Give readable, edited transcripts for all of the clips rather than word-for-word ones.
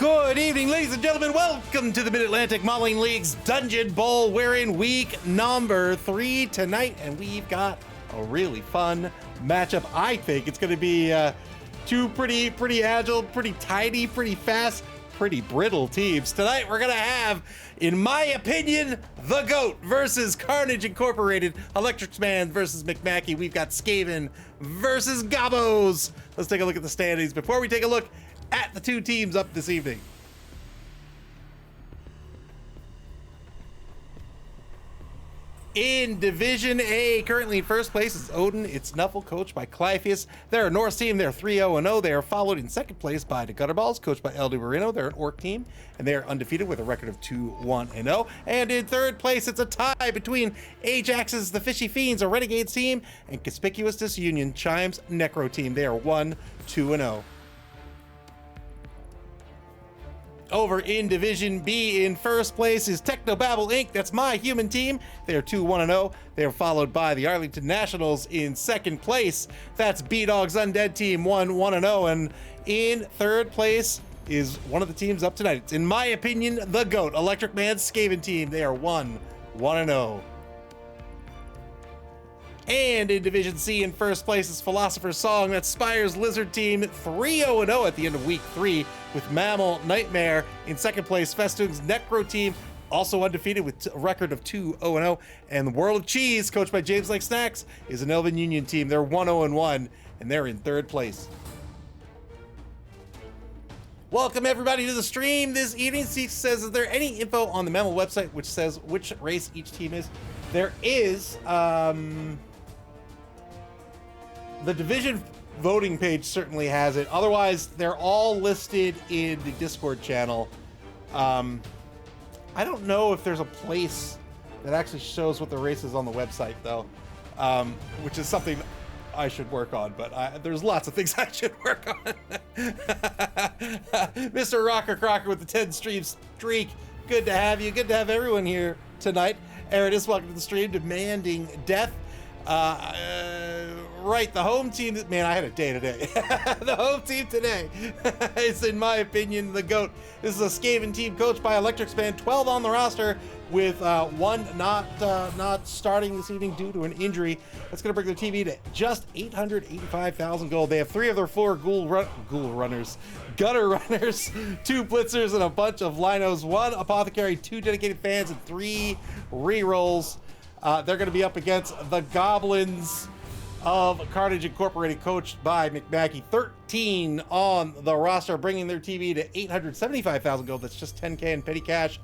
Good evening, ladies and gentlemen. Welcome to the Mid-Atlantic Modeling League's Dungeon Bowl. We're in week number 3 tonight, and we've got a really fun matchup. I think it's going to be two pretty agile, pretty tidy, pretty fast, pretty brittle teams. Tonight, we're going to have, in my opinion, the GOAT versus Carnage Incorporated, Electric Man versus McMackey. We've got Skaven versus Gobos. Let's take a look at the standings before we take a look at the two teams up this evening. In Division A, currently in first place is Odin. It's Nuffle, coached by Clypheus. They're a Norse team. They're 3-0-0. They are followed in second place by the Gutterballs, coached by LD Marino. They're an Orc team, and they are undefeated with a record of 2-1-0. And in third place, it's a tie between Ajax's The Fishy Fiends, a Renegades team, and Conspicuous Disunion, Chimes Necro team. They are 1-2-0. Over in Division B, in first place is Technobabble Inc. That's my human team. They're 2-1-0. They're followed by the Arlington Nationals in second place. That's B-Dog's Undead team, 1-1-0. And in third place is one of the teams up tonight. It's, in my opinion, the GOAT, Electric Man's Skaven team. They are 1-1-0. And in Division C, in first place is Philosopher's Song. That's Spire's Lizard team, 3-0-0 at the end of week 3, with MAML Nightmare in second place. Festoon's Necro team, also undefeated with a record of 2-0-0. And the World of Cheese, coached by James Like Snacks, is an Elven Union team. They're 1-0-1, and they're in third place. Welcome everybody to the stream this evening. Seek says, is there any info on the MAML website which says which race each team is? There is. The division voting page certainly has it. Otherwise, they're all listed in the Discord channel. I don't know if there's a place that actually shows what the race is on the website, though, which is something I should work on, but there's lots of things I should work on. Mr. Rocker Crocker with the 10 stream streak. Good to have you. Good to have everyone here tonight. Eridus, welcome to the stream. Demanding Death. Right, the home team, man, I had a day today. The home team today is, in my opinion, the GOAT. This is a Skaven team coached by Electric Man, 12 on the roster, with one not starting this evening due to an injury. That's going to bring their TV to just 885,000 gold. They have 3 of their 4 gutter runners, 2 blitzers, and a bunch of linos, 1 apothecary, 2 dedicated fans, and 3 rerolls. They're going to be up against the Goblins of Carnage Incorporated, coached by McMackey. 13 on the roster, bringing their TV to 875,000 gold. That's just 10K in petty cash.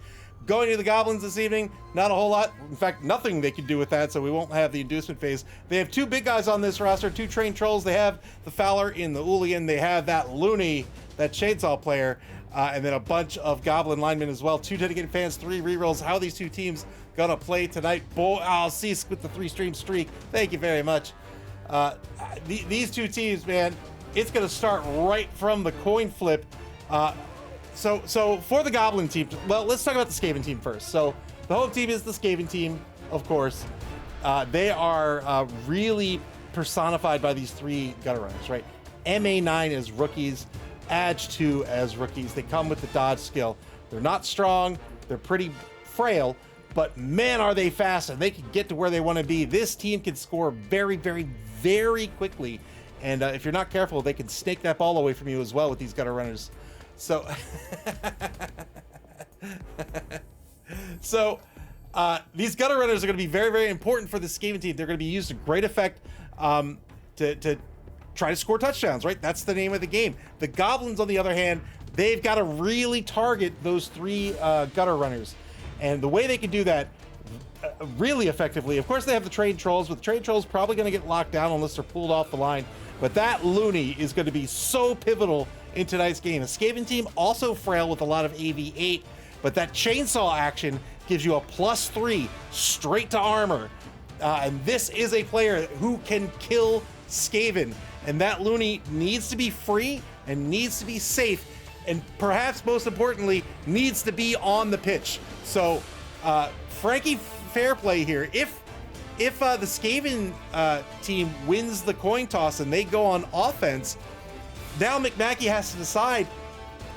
Going to the Goblins this evening, not a whole lot. In fact, nothing they can do with that, so we won't have the inducement phase. They have 2 big guys on this roster, 2 trained trolls. They have the Fowler in the Ulian. They have that Looney, that chainsaw player, and then a bunch of Goblin linemen as well. 2 dedicated fans, 3 rerolls. How are these two teams gonna play tonight? I'll see with the 3 stream streak. Thank you very much. These two teams, man, it's going to start right from the coin flip. So for the Goblin team, well, let's talk about the Skaven team first. So the home team is the Skaven team, of course. They are really personified by these 3 gutter runners, right? MA9 as rookies, Adge 2 as rookies. They come with the dodge skill. They're not strong. They're pretty frail. But man, are they fast, and they can get to where they want to be. This team can score very, very, very quickly. And if you're not careful, they can snake that ball away from you as well with these gutter runners. So, these gutter runners are going to be very, very important for the Skaven team. They're going to be used to great effect to try to score touchdowns, right? That's the name of the game. The Goblins, on the other hand, they've got to really target those 3 gutter runners. And the way they can do that really effectively, of course, they have the trained trolls, but the trained trolls probably going to get locked down unless they're pulled off the line. But that Looney is going to be so pivotal in tonight's game. The Skaven team also frail with a lot of AV8, but that chainsaw action gives you a +3 straight to armor. And this is a player who can kill Skaven. And that Looney needs to be free and needs to be safe. And perhaps most importantly, needs to be on the pitch. So, Frankie, fair play here. If the Skaven team wins the coin toss and they go on offense, now McMackey has to decide,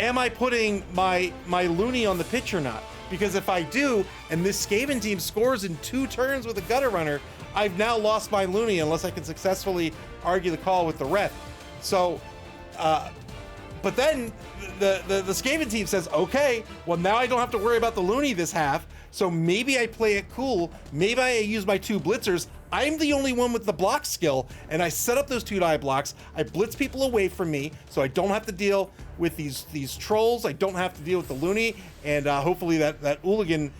am I putting my loony on the pitch or not? Because if I do, and this Skaven team scores in 2 turns with a gutter runner, I've now lost my loony unless I can successfully argue the call with the ref. So, but then the Skaven team says, okay, well now I don't have to worry about the loony this half, so maybe I play it cool, maybe I use my 2 blitzers. I'm the only one with the block skill, and I set up those 2 die blocks. I blitz people away from me, so I don't have to deal with these trolls. I don't have to deal with the loony, and hopefully that hooligan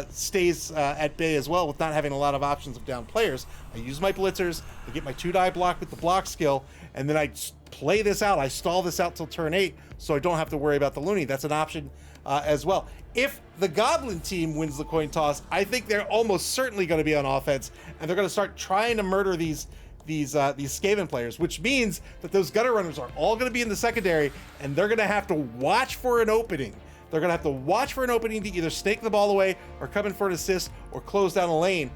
stays at bay as well with not having a lot of options of down players. I use my blitzers, I get my 2 die block with the block skill, and then I play this out. I stall this out till turn 8, so I don't have to worry about the loony. That's an option as well. If the Goblin team wins the coin toss, I think they're almost certainly going to be on offense, and they're going to start trying to murder these Skaven players, which means that those gutter runners are all going to be in the secondary, and they're going to have to watch for an opening. They're going to have to watch for an opening to either snake the ball away or come in for an assist or close down a lane,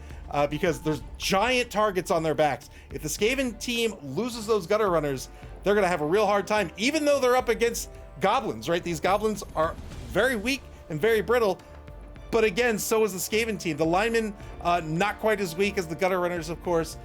because there's giant targets on their backs. If the Skaven team loses those gutter runners, they're going to have a real hard time, even though they're up against goblins, right? These goblins are very weak and very brittle, but again, so is the Skaven team. The linemen, not quite as weak as the gutter runners, of course.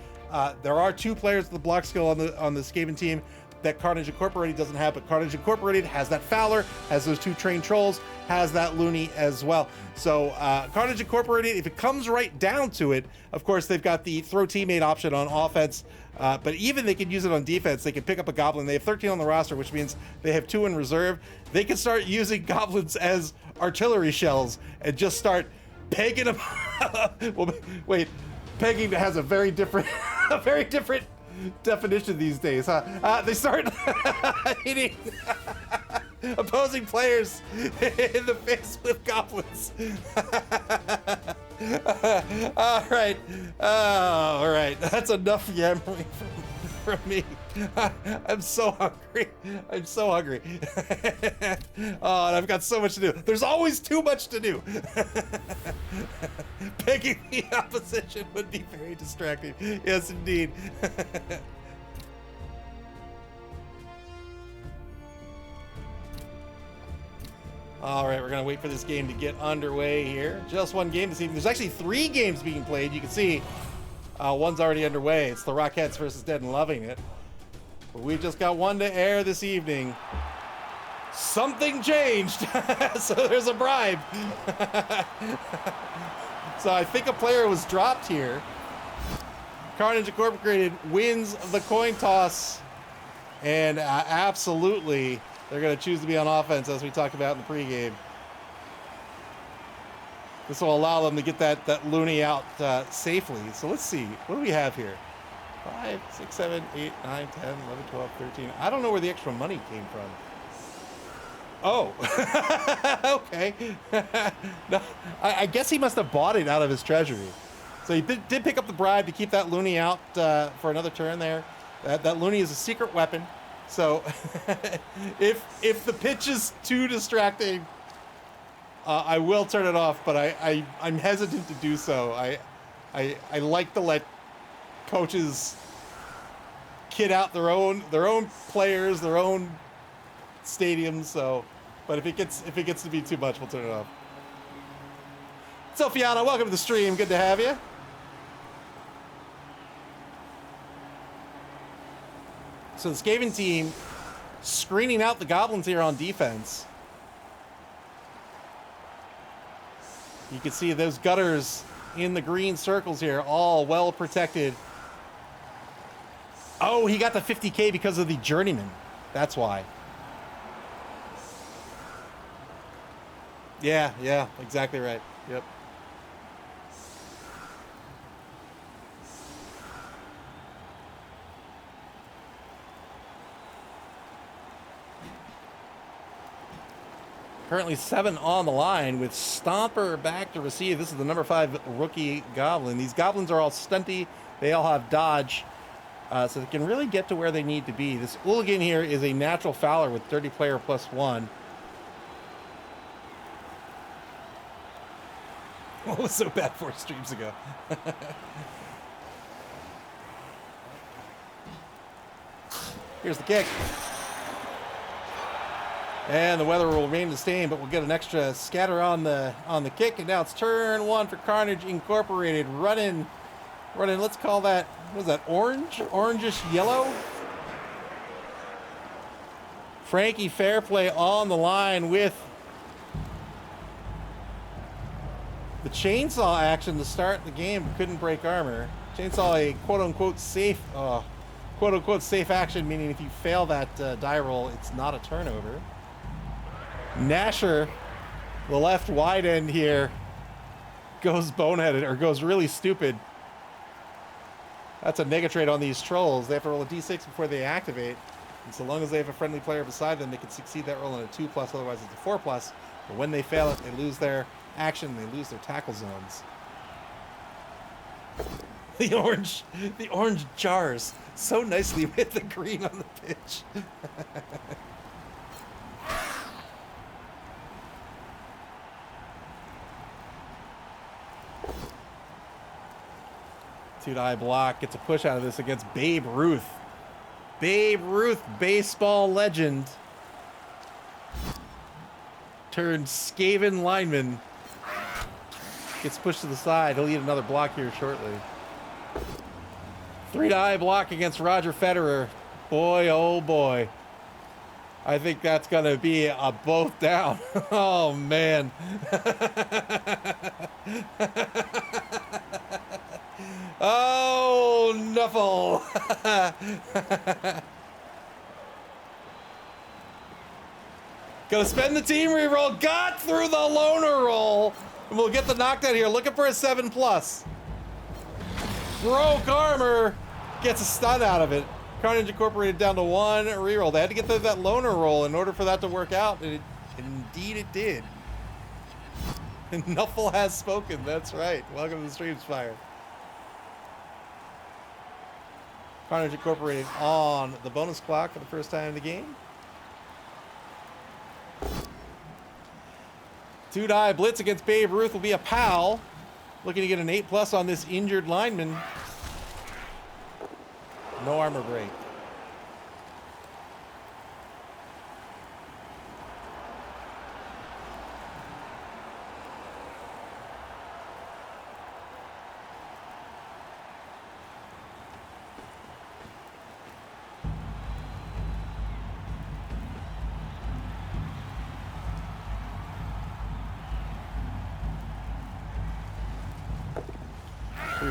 There are 2 players with the block skill on the Skaven team that Carnage Incorporated doesn't have, but Carnage Incorporated has that Fowler, has those 2 trained trolls, has that loony as well. So Carnage Incorporated, if it comes right down to it, of course they've got the throw teammate option on offense, but even they can use it on defense. They can pick up a goblin. They have 13 on the roster, which means they have 2 in reserve. They can start using goblins as artillery shells and just start pegging them. Well, wait, pegging has a very different definition these days, huh? They start hitting opposing players in the face with goblins. All right. That's enough yammering from me. I'm so hungry. Oh, and I've got so much to do. There's always too much to do. Picking the opposition would be very distracting. Yes, indeed. All right, we're gonna wait for this game to get underway here. Just 1 game this evening. There's actually 3 games being played. You can see one's already underway. It's the Rockettes versus Dead and Loving It. But we just got 1 to air this evening. Something changed, so there's a bribe. So I think a player was dropped here. Carnage Incorporated wins the coin toss, and absolutely they're going to choose to be on offense, as we talked about in the pregame. This will allow them to get that loony out safely. So let's see. What do we have here? 5, 6, 7, 8, 9, 10, 11, 12, 13. I don't know where the extra money came from. Oh, okay. No, I guess he must have bought it out of his treasury. So he did pick up the bribe to keep that loony out for another turn there. That loony is a secret weapon. So if the pitch is too distracting, I will turn it off, but I'm hesitant to do so. I like to let coaches kid out their own players, their own stadiums. So, but if it gets to be too much, we'll turn it off. Sophiana, welcome to the stream. Good to have you. So the Skaven team screening out the goblins here on defense. You can see those gutters in the green circles here, all well protected. Oh, he got the 50K because of the journeyman. That's why. Yeah, exactly right. Yep. Currently 7 on the line with Stomper back to receive. This is the number 5 rookie Goblin. These Goblins are all stunty. They all have dodge, so they can really get to where they need to be. This Hooligan here is a natural Fowler with 30 player +1. What was so bad 4 streams ago? Here's the kick. And the weather will remain the same, but we'll get an extra scatter on the kick. And now it's turn one for Carnage Incorporated. Run in. Let's call that, what is that, orange? Orangish yellow? Frankie Fairplay on the line with the chainsaw action to start the game, but couldn't break armor. Chainsaw, a quote-unquote safe action, meaning if you fail that die roll, it's not a turnover. Nasher, the left wide end here, goes boneheaded, or goes really stupid. That's a negatrade on these trolls. They have to roll a d6 before they activate. And so long as they have a friendly player beside them, they can succeed that roll in a 2+, otherwise it's a 4+. But when they fail it, they lose their action, they lose their tackle zones. The orange jars so nicely with the green on the pitch. Two-die block gets a push out of this against Babe Ruth. Babe Ruth, baseball legend, turned Skaven lineman, gets pushed to the side. He'll eat another block here shortly. Three-die block against Roger Federer. Boy, oh boy. I think that's going to be a both down. Oh, man. Oh, Nuffle. Gonna spend the team reroll. Got through the loner roll. And we'll get the knockdown here. Looking for a 7+. Broke armor. Gets a stun out of it. Carnage Incorporated down to 1 reroll. They had to get that loner roll in order for that to work out. And indeed it did. And Nuffle has spoken. That's right. Welcome to the Stream Spire. Carnage Incorporated on the bonus clock for the first time in the game. Two-die blitz against Babe Ruth will be a pal. Looking to get an 8+ on this injured lineman. No armor break.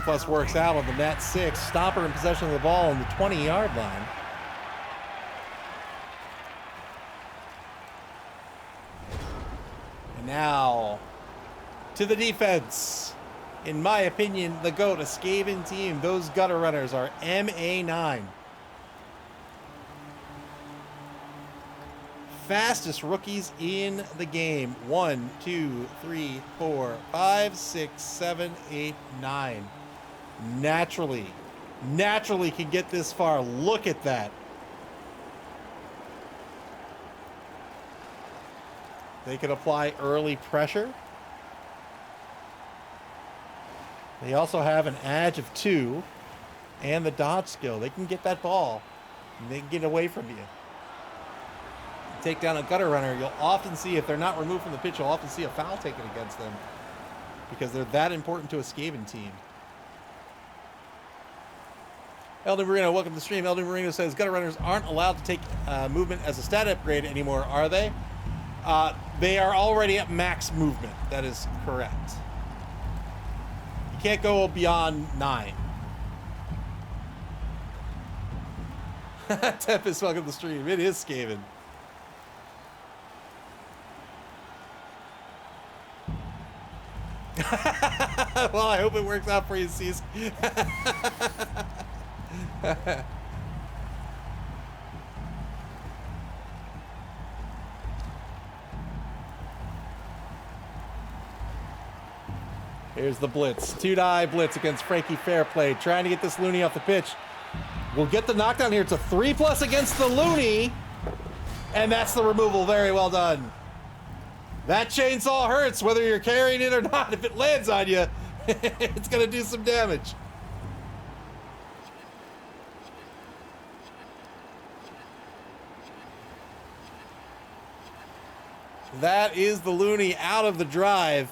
Plus works out on the net 6. Stopper in possession of the ball on the 20-yard line. And now to the defense. In my opinion, the GOAT, a Skaven team. Those gutter runners are MA9. Fastest rookies in the game. 1, 2, 3, 4, 5, 6, 7, 8, 9. Naturally can get this far. Look at that. They can apply early pressure. They also have an edge of 2 and the dodge skill. They can get that ball and they can get away from you. Take down a gutter runner, you'll often see, if they're not removed from the pitch, you'll often see a foul taken against them because they're that important to a Skaven team. Elden Marino, welcome to the stream. Elden Marino says gutter runners aren't allowed to take movement as a stat upgrade anymore, are they? They are already at max movement. That is correct. You can't go beyond 9. Tempest, welcome to the stream. It is Skaven. Well, I hope it works out for you, Cease. Here's the blitz. Two-die blitz against Frankie Fairplay. Trying to get this loony off the pitch. We'll get the knockdown here. It's a 3+ against the loony. And that's the removal. Very well done. That chainsaw hurts whether you're carrying it or not. If it lands on you, it's going to do some damage. That is the Looney out of the drive.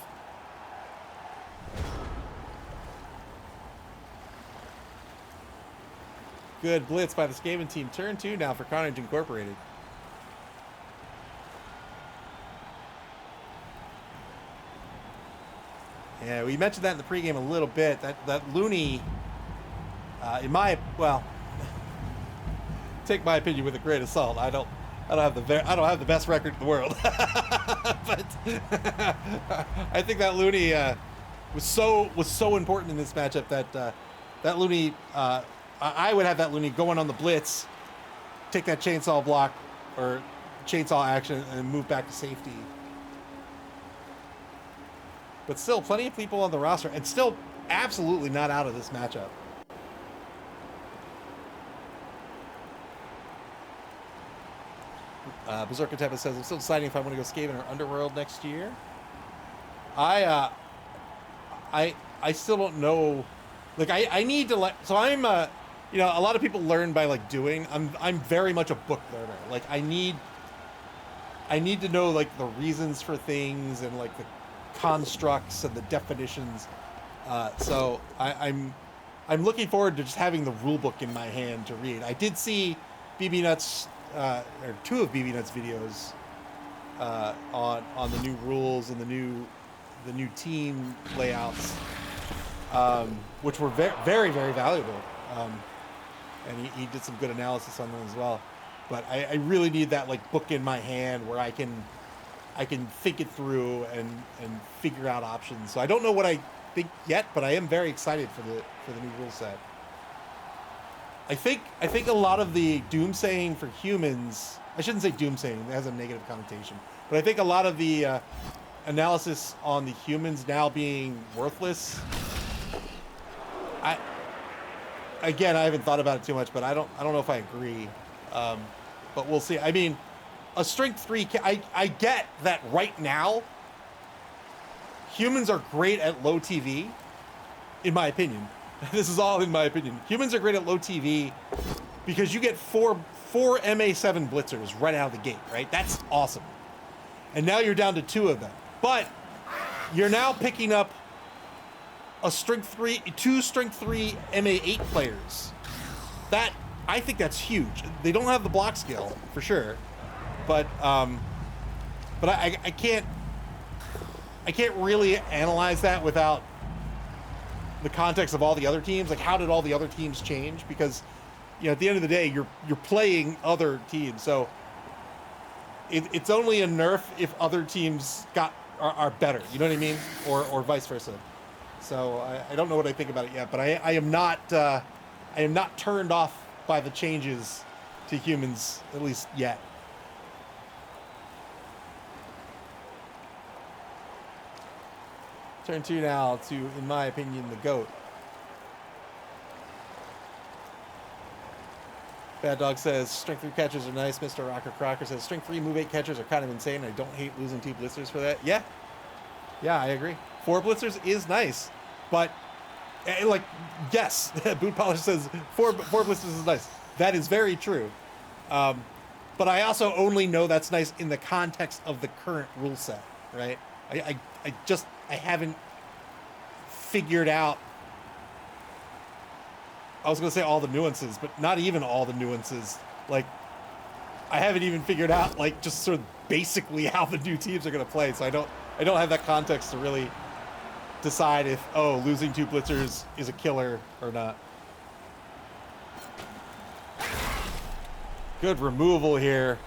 Good blitz by the Skaven team. Turn 2 now for Carnage Incorporated. Yeah, we mentioned that in the pregame a little bit. That Looney, take my opinion with a grain of salt. I don't have the best record in the world, but I think that Looney was so important in this matchup that Looney. I would have that Looney going on the blitz, take that chainsaw block or chainsaw action, and move back to safety. But still, plenty of people on the roster, and still absolutely not out of this matchup. Berserker Teppa says, I'm still deciding if I want to go Skaven or Underworld next year. I still don't know. Like, I need to so I'm, you know, a lot of people learn by like doing. I'm very much a book learner. Like, I need to know like the reasons for things and like the constructs and the definitions. So I'm looking forward to just having the rule book in my hand to read. I did see BB Nuts, or 2 of BB Nuts videos on the new rules and the new team layouts, which were very valuable. And he did some good analysis on them as well. But I really need that like book in my hand where I can think it through and figure out options. So I don't know what I think yet, but I am very excited for the new rule set. I think a lot of the doomsaying for humans, I shouldn't say doomsaying, that has a negative connotation, but I think a lot of the analysis on the humans now being worthless, I haven't thought about it too much, but I don't know if I agree. But we'll see. I mean, a strength 3, I get that right now, humans are great at low TV, in my opinion. This is all in my opinion. Humans are great at low TV because you get four MA7 blitzers right out of the gate, right? That's awesome. And now you're down to 2 of them. But you're now picking up two strength 3 MA8 players. I think that's huge. They don't have the block skill for sure, but I can't really analyze that without the context of all the other teams. Like, how did all the other teams change? Because, you know, at the end of the day, you're playing other teams, so it's only a nerf if other teams are better. You know what I mean? Or vice versa. So I don't know what I think about it yet, but I am not turned off by the changes to humans, at least yet. Turn 2 now to, in my opinion, the GOAT. Bad Dog says, strength 3 catchers are nice. Mr. Rocker Crocker says, strength 3 move 8 catchers are kind of insane. I don't hate losing 2 blitzers for that. Yeah, I agree. 4 blitzers is nice, but like, yes, Boot Polish says 4 blitzers is nice. That is very true. But I also only know that's nice in the context of the current rule set, right? I haven't figured out, I was going to say all the nuances, but not even all the nuances. Like, I haven't even figured out, like, just sort of basically how the new teams are going to play. So I don't have that context to really decide if, losing 2 blitzers is a killer or not. Good removal here.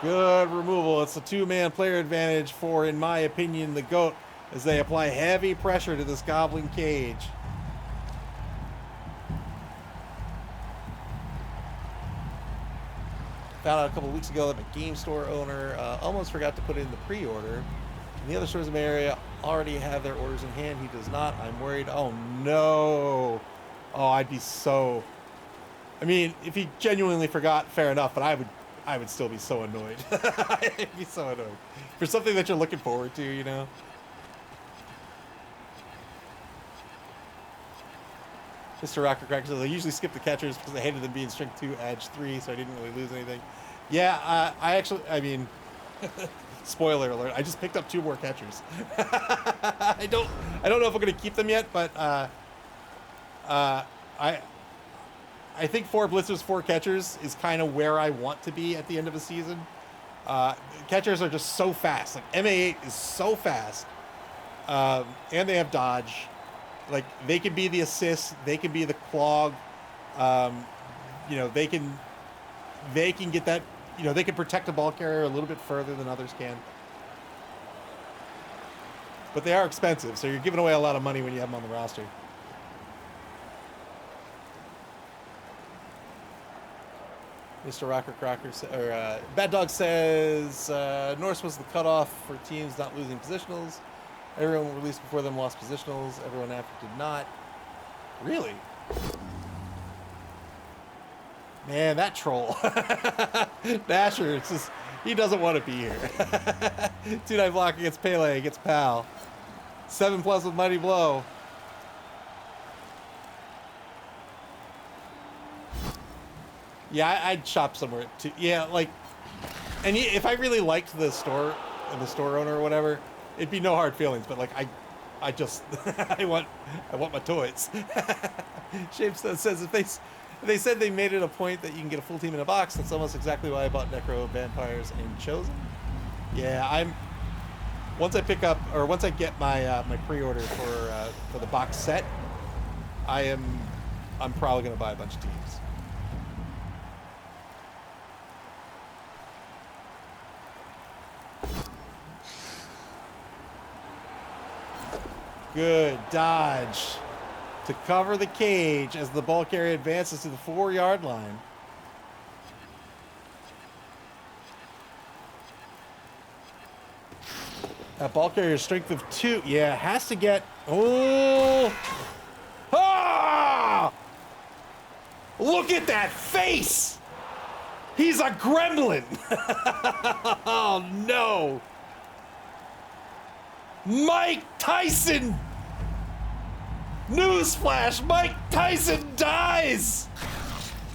Good removal. It's a 2-man player advantage for, in my opinion, the GOAT, as they apply heavy pressure to this Goblin cage. Found out a couple weeks ago that my game store owner almost forgot to put in the pre-order. And the other stores in my area already have their orders in hand. He does not. I'm worried. Oh, no. Oh, I'd be so... I mean, if he genuinely forgot, fair enough, but I would still be so annoyed. I'd be so annoyed. For something that you're looking forward to, you know? Mr. Rocker Cracker says, I usually skip the catchers because I hated them being strength 2, edge 3, so I didn't really lose anything. Yeah, I mean, Spoiler alert, I just picked up 2 more catchers. I don't know if I'm gonna keep them yet, but I think 4 blitzers, 4 catchers is kind of where I want to be at the end of a season. Catchers are just so fast. Like MA8 is so fast, and they have dodge. Like they can be the assist, they can be the clog. You know, they can get that. You know, they can protect a ball carrier a little bit further than others can. But they are expensive, so you're giving away a lot of money when you have them on the roster. Mr. Rocker Crocker Bad Dog says Norse was the cutoff for teams not losing positionals. Everyone released before them lost positionals. Everyone after did not. Really? Man, that troll. Dasher, it's just, he doesn't want to be here. 2-9 block against Pele, against Pal. 7+ with Mighty Blow. Yeah, I'd shop somewhere too. Yeah, like, and if I really liked the store and the store owner or whatever, it'd be no hard feelings. But like, I just, I want my toys. Shapestone says if they said they made it a point that you can get a full team in a box, that's almost exactly why I bought Necro, Vampires, and Chosen. Yeah, once I get my my pre-order for the box set, I'm probably gonna buy a bunch of teams. Good dodge to cover the cage as the ball carrier advances to the 4-yard line. That ball carrier strength of 2. Yeah, has to get. Oh! Ah! Look at that face! He's a gremlin! Oh no! Mike Tyson! Newsflash! Mike Tyson dies!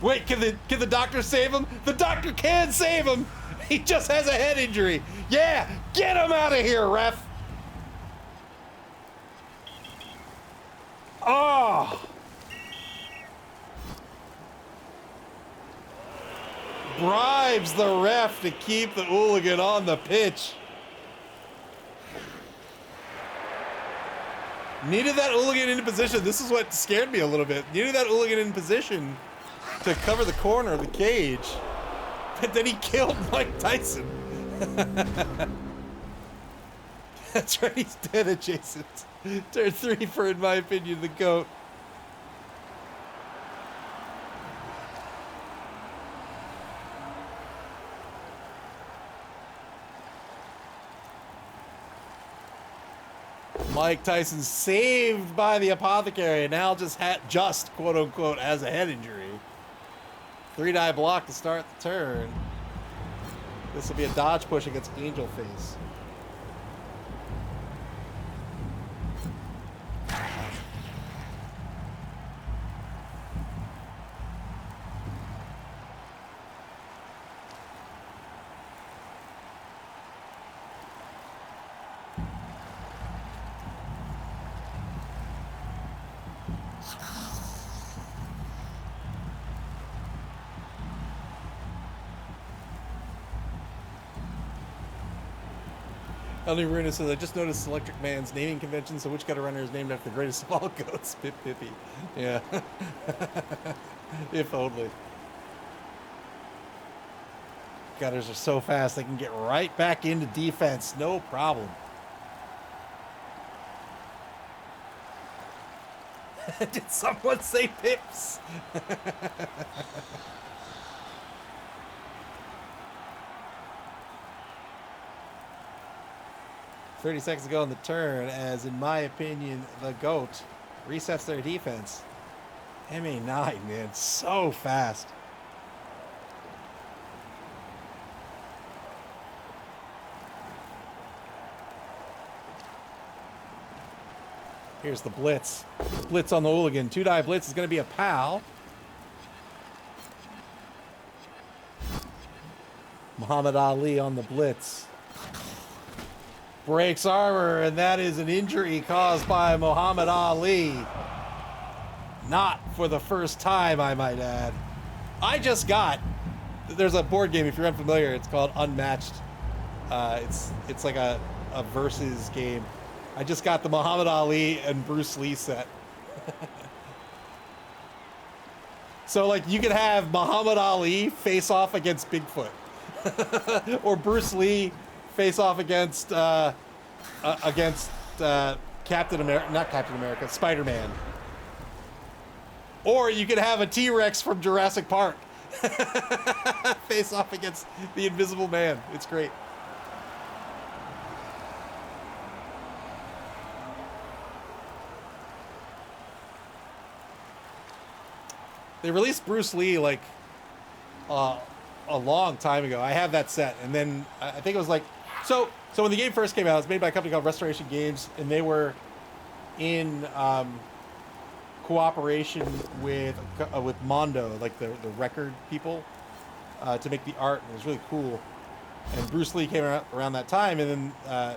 Wait, can the doctor save him? The doctor can save him! He just has a head injury. Yeah, get him out of here, ref! Oh! Bribes the ref to keep the hooligan on the pitch. Needed that hooligan in position. This is what scared me a little bit. Needed that hooligan in position to cover the corner of the cage. But then he killed Mike Tyson. That's right, he's dead adjacent. Turn 3 for, in my opinion, the GOAT. Mike Tyson saved by the apothecary, and now just quote unquote has a head injury. 3-die block to start the turn. This will be a dodge push against Angel Face. Ellie Marina says, I just noticed Electric Man's naming convention, so which gutter runner is named after the greatest of all goats? Pip Pippy. Yeah. If only. Gutters are so fast, they can get right back into defense. No problem. Did someone say Pips? 30 seconds ago on the turn, as in my opinion, the GOAT resets their defense. MA9, man, so fast. Here's the blitz. Blitz on the hooligan. 2-die blitz is going to be a pal. Muhammad Ali on the blitz. Breaks armor, and that is an injury caused by Muhammad Ali. Not for the first time, I might add. There's a board game, if you're unfamiliar, it's called Unmatched. It's like a versus game. I just got the Muhammad Ali and Bruce Lee set. So, like, you could have Muhammad Ali face off against Bigfoot. Or Bruce Lee face off against Captain America, not Captain America, Spider-Man. Or you could have a T-Rex from Jurassic Park face off against the Invisible Man. It's great. They released Bruce Lee like a long time ago. I have that set, and then I think it was like so when the game first came out, it was made by a company called Restoration Games, and they were in cooperation with Mondo, like the record people, to make the art. And it was really cool. And Bruce Lee came around that time, and then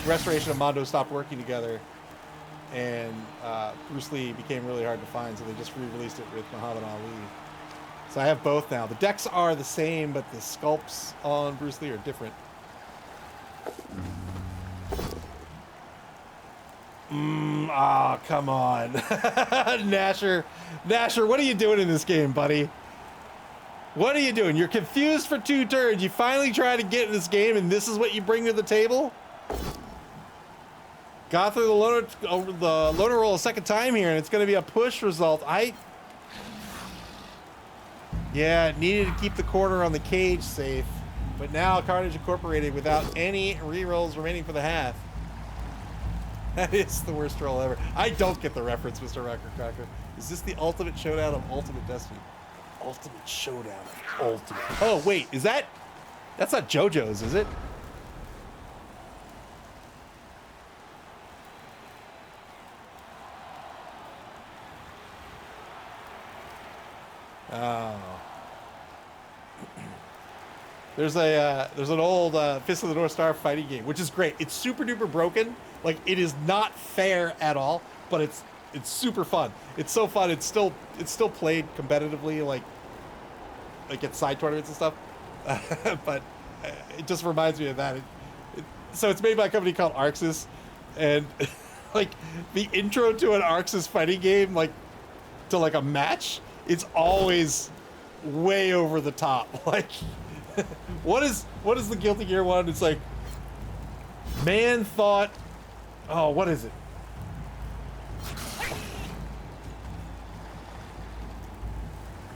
Restoration and Mondo stopped working together, and Bruce Lee became really hard to find, so they just re-released it with Muhammad Ali. So I have both now. The decks are the same, but the sculpts on Bruce Lee are different. Come on. Nasher, what are you doing in this game, buddy? What are you doing? You're confused for 2 turns. You finally try to get in this game, and this is what you bring to the table? Got through the loner roll a second time here, and it's going to be a push result. Yeah, needed to keep the corner on the cage safe, but now Carnage Incorporated without any rerolls remaining for the half. That is the worst roll ever. I don't get the reference, Mr. Rocker Cracker. Is this the Ultimate Showdown of Ultimate Destiny? Ultimate Showdown of Ultimate. Oh, wait, that's not JoJo's, is it? Oh. There's an old Fist of the North Star fighting game, which is great. It's super duper broken. Like, it is not fair at all, but it's super fun. It's so fun. It's still played competitively, like at side tournaments and stuff. But it just reminds me of that. So it's made by a company called Arxis, and like the intro to an Arxis fighting game, like to like a match, it's always way over the top. Like, what is the Guilty Gear one? It's like, man thought, oh, what is it?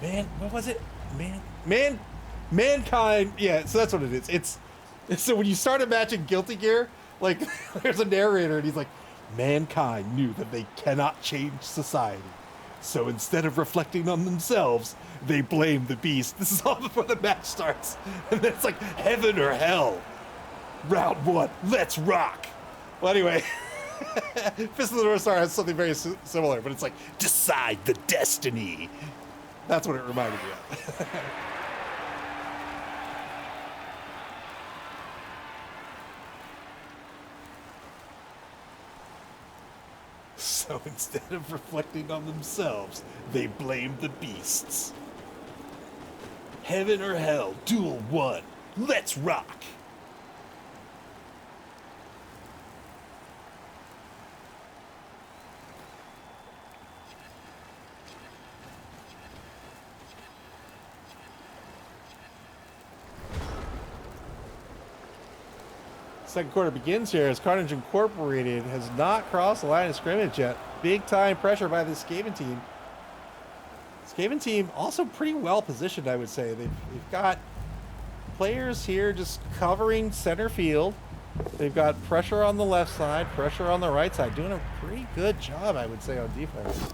Man, what was it? Mankind. Yeah, so that's what it is. It's so when you start a match in Guilty Gear, like there's a narrator and he's like, mankind knew that they cannot change society. So instead of reflecting on themselves, they blame the beast. This is all before the match starts. And then it's like heaven or hell. Round 1, let's rock. Well, anyway, Fist of the North Star has something very similar, but it's like, decide the destiny. That's what it reminded me of. So instead of reflecting on themselves, they blame the beasts. Heaven or hell, duel 1, let's rock. Second quarter begins here as Carnage Incorporated has not crossed the line of scrimmage yet. Big time pressure by the Skaven team. Skaven team also pretty well positioned, I would say. They've got players here just covering center field. They've got pressure on the left side, pressure on the right side. Doing a pretty good job, I would say, on defense.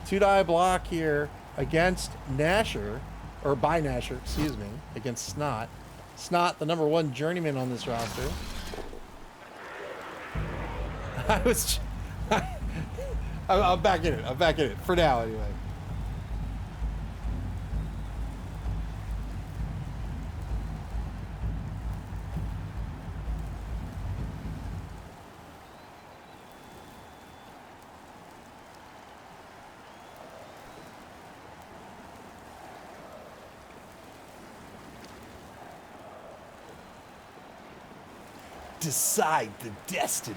2-die block here against Nasher, or by Nasher, excuse me, against Snot. Snot, the number 1 journeyman on this roster. I'm back in it. I'm back in it. For now, anyway. decide the destiny.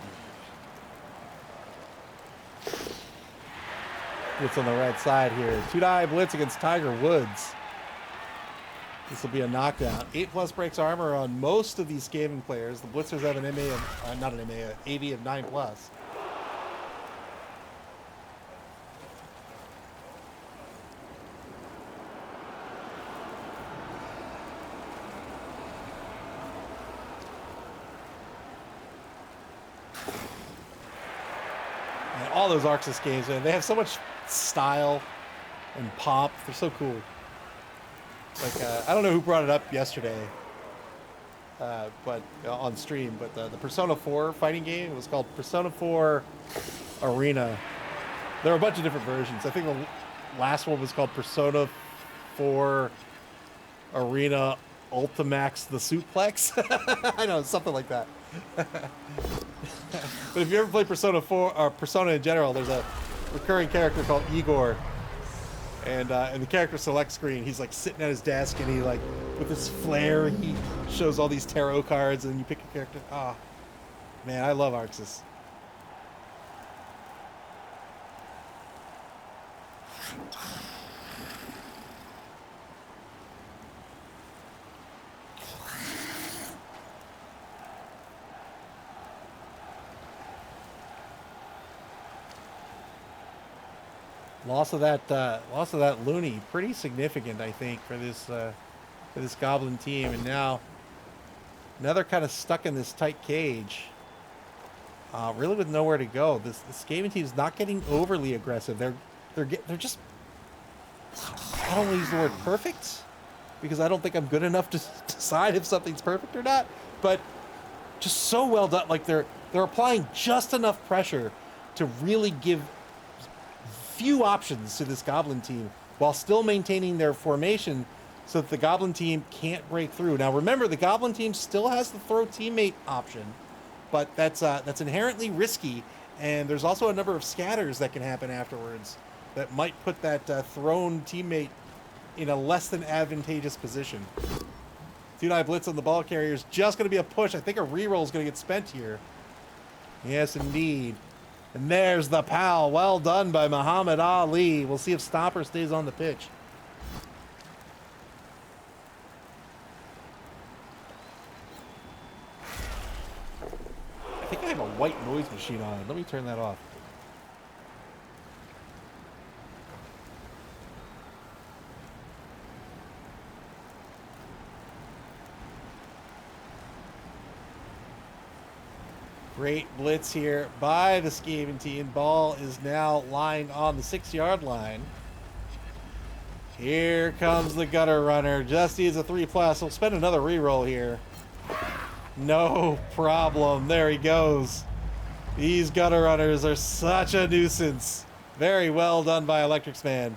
Blitz on the right side here. 2-die blitz against Tiger Woods. This will be a knockdown. 8+ breaks armor on most of these Skaven players. The Blitzers have an MA of, not an MA, an AV of 9+. And all those Arxis games, man, they have so much style and pop. They're so cool. Like, I don't know who brought it up yesterday, but on stream, but the Persona 4 fighting game was called Persona 4 Arena. There are a bunch of different versions. I think the last one was called Persona 4 Arena Ultimax the Suplex. I know, something like that. But if you ever play Persona 4 or Persona in general, there's a recurring character called Igor. And in the character select screen, he's like sitting at his desk, and he like, with his flair, he shows all these tarot cards, and you pick a character. Ah, oh, man, I love Arxis. Loss of that Looney, pretty significant, I think, for this Goblin team. And now they're kind of stuck in this tight cage, really with nowhere to go. This Skaven team is not getting overly aggressive. They're just, I don't want to use the word perfect, because I don't think I'm good enough to decide if something's perfect or not. But just so well done. Like they're applying just enough pressure to really give few options to this Goblin team while still maintaining their formation so that the Goblin team can't break through. Now remember, the Goblin team still has the throw teammate option, but that's inherently risky, and there's also a number of scatters that can happen afterwards that might put that thrown teammate in a less than advantageous position. 2-die blitz on the ball carrier is just going to be a push. I think a reroll is going to get spent here. Yes, indeed. And there's the pal. Well done by Muhammad Ali. We'll see if Stomper stays on the pitch. I think I have a white noise machine on. Let me turn that off. Great blitz here by the Skaven team. Ball is now lying on the 6-yard line. Here comes the gutter runner. Just needs a 3+. He'll spend another reroll here. No problem. There he goes. These gutter runners are such a nuisance. Very well done by Electrics Man.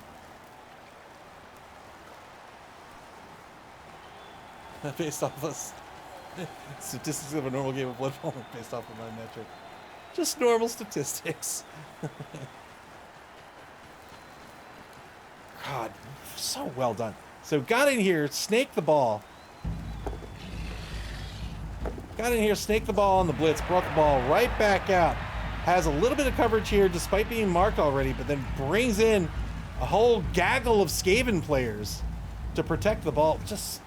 Based off this. Statistics of a normal game of Blood Bowl based off of my metric. Just normal statistics. God, so well done. So got in here, snaked the ball. Got in here, snaked the ball on the blitz, brought the ball right back out. Has a little bit of coverage here despite being marked already, but then brings in a whole gaggle of Skaven players to protect the ball. Just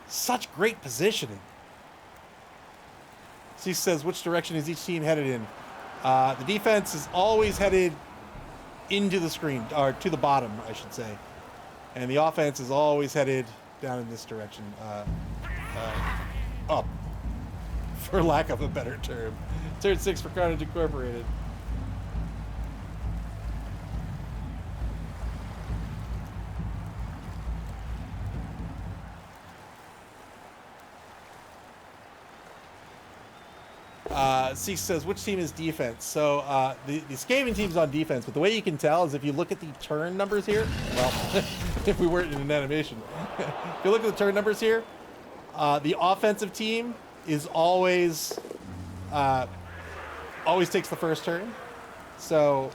such great positioning. He says, which direction is each team headed in? The defense is always headed into the screen, or to the bottom, I should say. And the offense is always headed down in this direction. Up, for lack of a better term. Turn 6 for Carnage Incorporated. Cease says, which team is defense? So the Skaven team's on defense, but the way you can tell is if you look at the turn numbers here. Well, if we weren't in an animation. If you look at the turn numbers here, the offensive team is always takes the first turn. So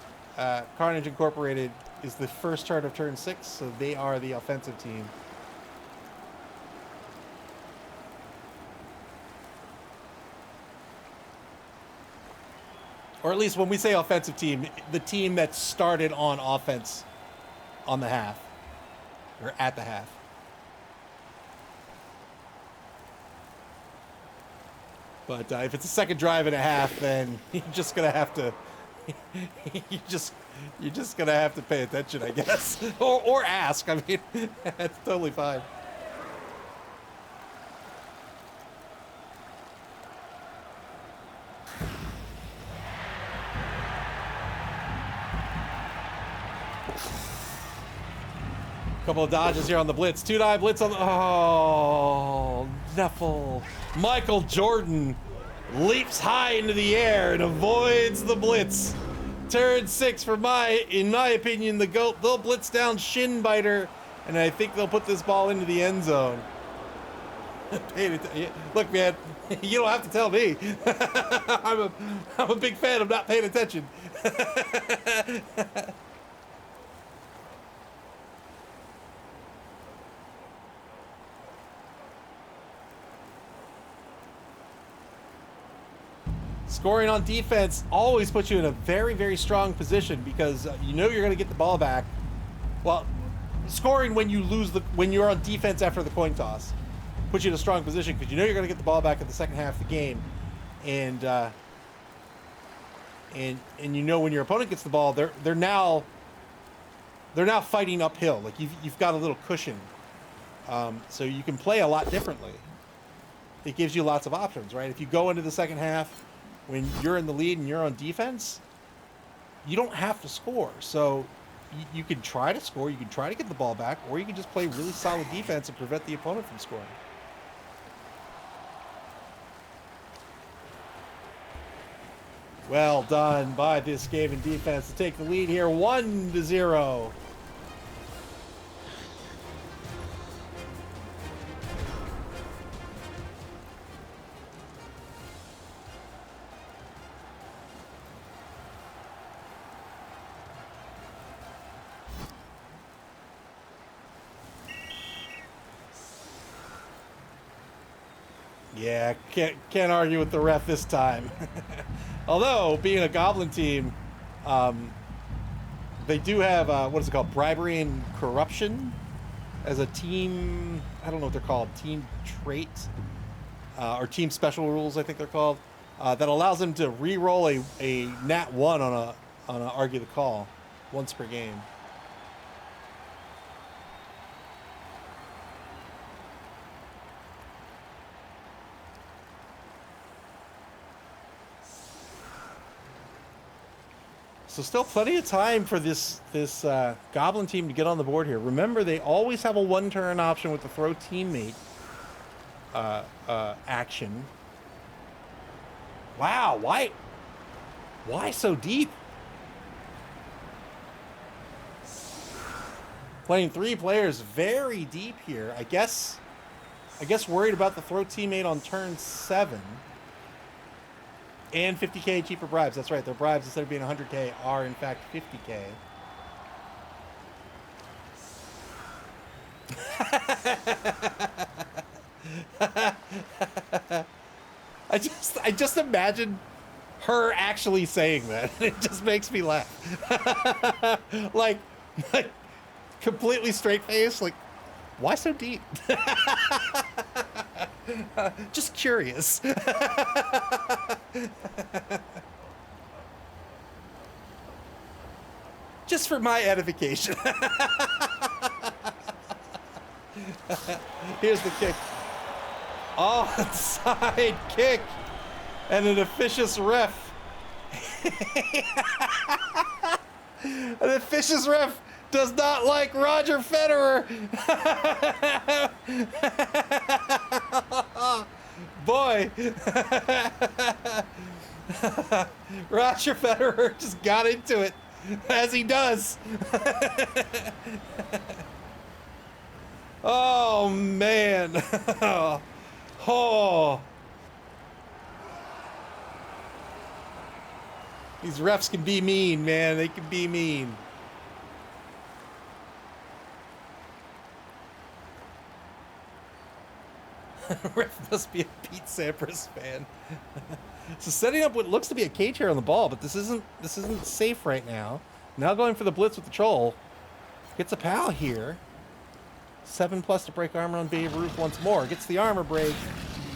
Carnage Incorporated is the first turn of turn 6, so they are the offensive team. Or at least when we say offensive team, the team that started on offense on the half. Or at the half. But if it's a second drive and a half, then you're just gonna have to you're just gonna have to pay attention, I guess. or ask. I mean, that's totally fine. Couple of dodges here on the blitz. 2-9 blitz on the... Oh, Neffel. Michael Jordan leaps high into the air and avoids the blitz. Turn 6 for in my opinion, the GOAT. They'll blitz down Shin Biter, and I think they'll put this ball into the end zone. Look, man, you don't have to tell me. I'm a big fan of not paying attention. Scoring on defense always puts you in a very, very strong position because you know you're going to get the ball back. Well, scoring when you're on defense after the coin toss puts you in a strong position because you know you're going to get the ball back in the second half of the game, and you know when your opponent gets the ball, they're now fighting uphill. Like you've got a little cushion, so you can play a lot differently. It gives you lots of options, right? If you go into the second half when you're in the lead and you're on defense, you don't have to score. So you can try to score, you can try to get the ball back, or you can just play really solid defense and prevent the opponent from scoring. Well done by this game in defense to take the lead here, 1-0. Yeah, can't argue with the ref this time. Although, being a Goblin team, they do have, what is it called, bribery and corruption as a team, I don't know what they're called, team trait, or team special rules, I think they're called, that allows them to re-roll a nat 1 on a argue the call once per game. So still plenty of time for this Goblin team to get on the board here. Remember, they always have a one-turn option with the throw teammate action. Wow, why so deep? Playing 3 players very deep here. I guess worried about the throw teammate on turn 7. And 50K cheaper bribes. That's right. Their bribes, instead of being 100K, are in fact 50K. I just imagine her actually saying that. It just makes me laugh. like completely straight face. Like, why so deep? Just curious. Just for my edification. Here's the kick. Onside kick. And an officious ref. An officious ref does not like Roger Federer. Boy. Roger Federer just got into it, as he does. Oh, man. Oh. These refs can be mean, man. They can be mean. Ref must be a Pete Sampras fan. So setting up what looks to be a cage here on the ball, but this isn't safe right now. Now going for the blitz with the troll. Gets a pal here. 7+ to break armor on Babe Ruth once more. Gets the armor break.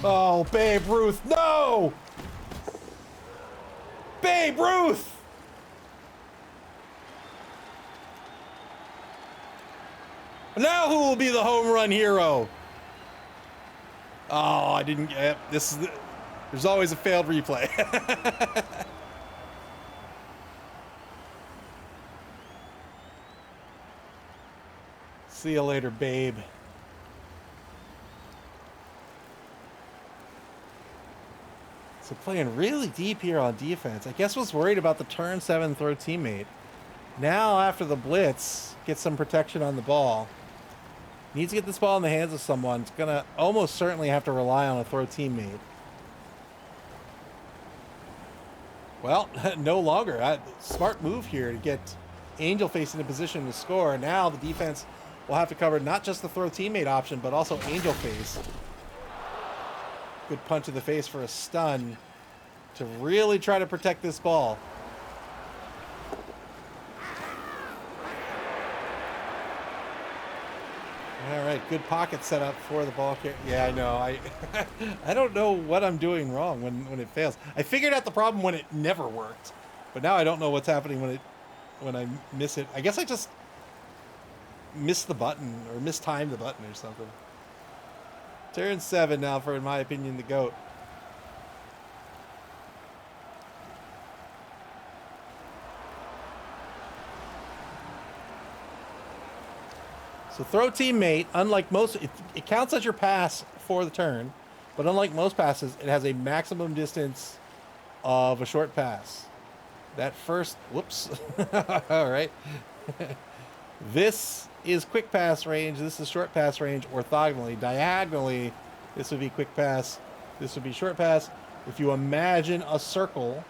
Oh, Babe Ruth, no! Babe Ruth! Now who will be the home run hero? Oh, I didn't get this. There's always a failed replay. See you later, babe. So playing really deep here on defense. I guess was worried about the turn 7 throw teammate. Now after the blitz, get some protection on the ball. Needs to get this ball in the hands of someone. It's going to almost certainly have to rely on a throw teammate. Well, no longer. Smart move here to get Angel Face in a position to score. Now the defense will have to cover not just the throw teammate option, but also Angel Face. Good punch in the face for a stun to really try to protect this ball. All right, good pocket setup for the ball carrier. Yeah, I know. I don't know what I'm doing wrong when it fails. I figured out the problem when it never worked, but now I don't know what's happening when I miss it. I guess I just missed the button or mistimed the button or something. Turn 7 now for, in my opinion, the GOAT. So throw teammate, unlike most, it counts as your pass for the turn, but unlike most passes, it has a maximum distance of a short pass. That first, whoops, all right. This is quick pass range, this is short pass range orthogonally. Diagonally, this would be quick pass, this would be short pass. If you imagine a circle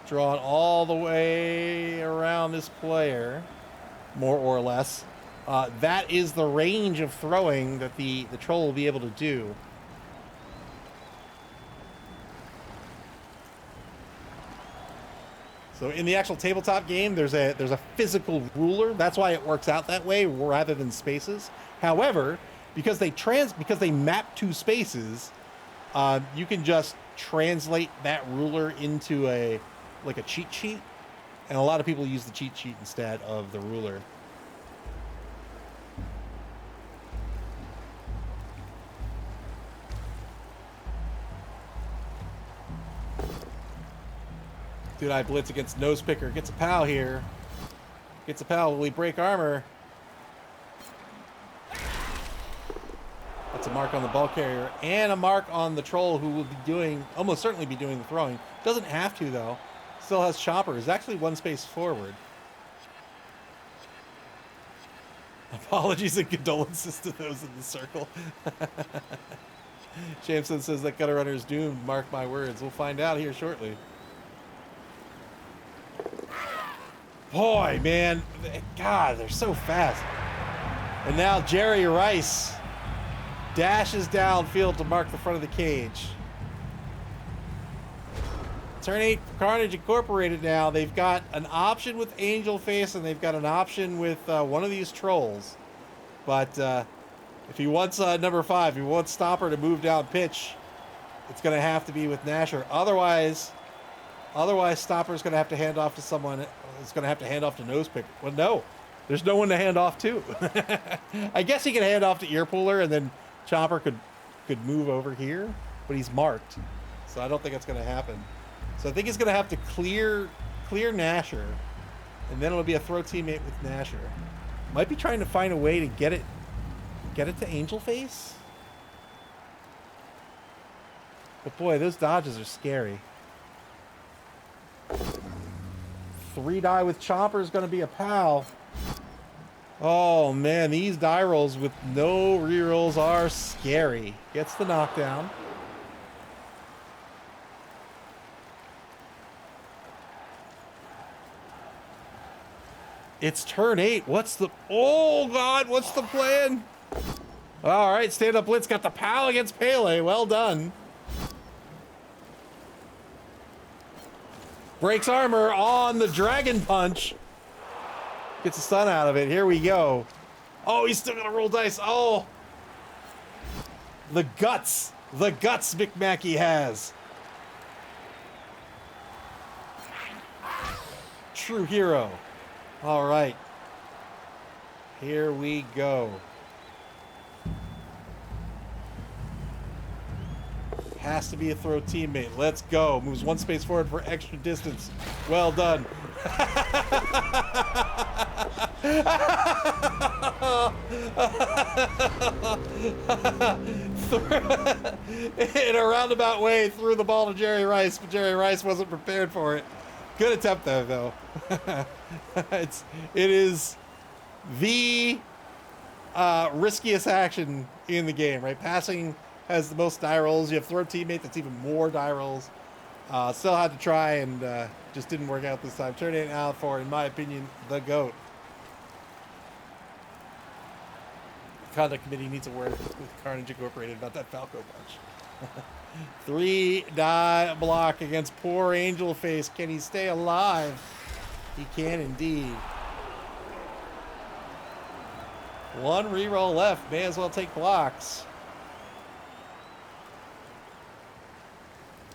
drawn all the way around this player, more or less, that is the range of throwing that the troll will be able to do. So in the actual tabletop game, there's a physical ruler. That's why it works out that way rather than spaces. However, because they map two spaces, you can just translate that ruler into a cheat sheet, and a lot of people use the cheat sheet instead of the ruler. Dude, I blitz against Nose Picker. Gets a pal here. Gets a pal. Will he break armor? That's a mark on the ball carrier and a mark on the troll, who will be almost certainly be doing the throwing. Doesn't have to, though. Still has chopper. Is actually one space forward. Apologies and condolences to those in the circle. Shamson says that gutter runner is doomed. Mark my words. We'll find out here shortly. Boy, man, God, they're so fast. And now Jerry Rice dashes downfield to mark the front of the cage. Turn 8 for Carnage Incorporated now. They've got an option with Angel Face, and they've got an option with one of these trolls. But if he wants number 5, if he wants Stopper to move down pitch, it's going to have to be with Nasher. Otherwise, Stopper's going to have to hand off to someone. It's going to have to hand off to Nose Picker. Well, no. There's no one to hand off to. I guess he can hand off to Ear Puller, and then Chopper could move over here, but he's marked. So I don't think it's going to happen. So I think he's going to have to clear Nasher, and then it'll be a throw teammate with Nasher. Might be trying to find a way to get it to Angel Face. But boy, those dodges are scary. 3 die with Chopper is going to be a pal. Oh man, these die rolls with no rerolls are scary. Gets the knockdown. It's turn 8. Oh God, what's the plan? All right, stand up blitz got the POW against Pele. Well done. Breaks armor on the dragon punch. Gets a stun out of it. Here we go. Oh, he's still gonna roll dice. Oh, the guts Mick Mackey has. True hero. All right. Here we go. Has to be a throw teammate. Let's go. Moves one space forward for extra distance. Well done. In a roundabout way, threw the ball to Jerry Rice, but Jerry Rice wasn't prepared for it. Good attempt though. It is the riskiest action in the game, right? Passing has the most die rolls. You have throw teammate that's even more die rolls. Still had to try and just didn't work out this time. Turning it out for, in my opinion, the GOAT. The conduct committee needs a word with Carnage Incorporated about that Falco punch. 3 die block against poor Angel Face. Can he stay alive? He can indeed. 1 reroll left. May as well take blocks.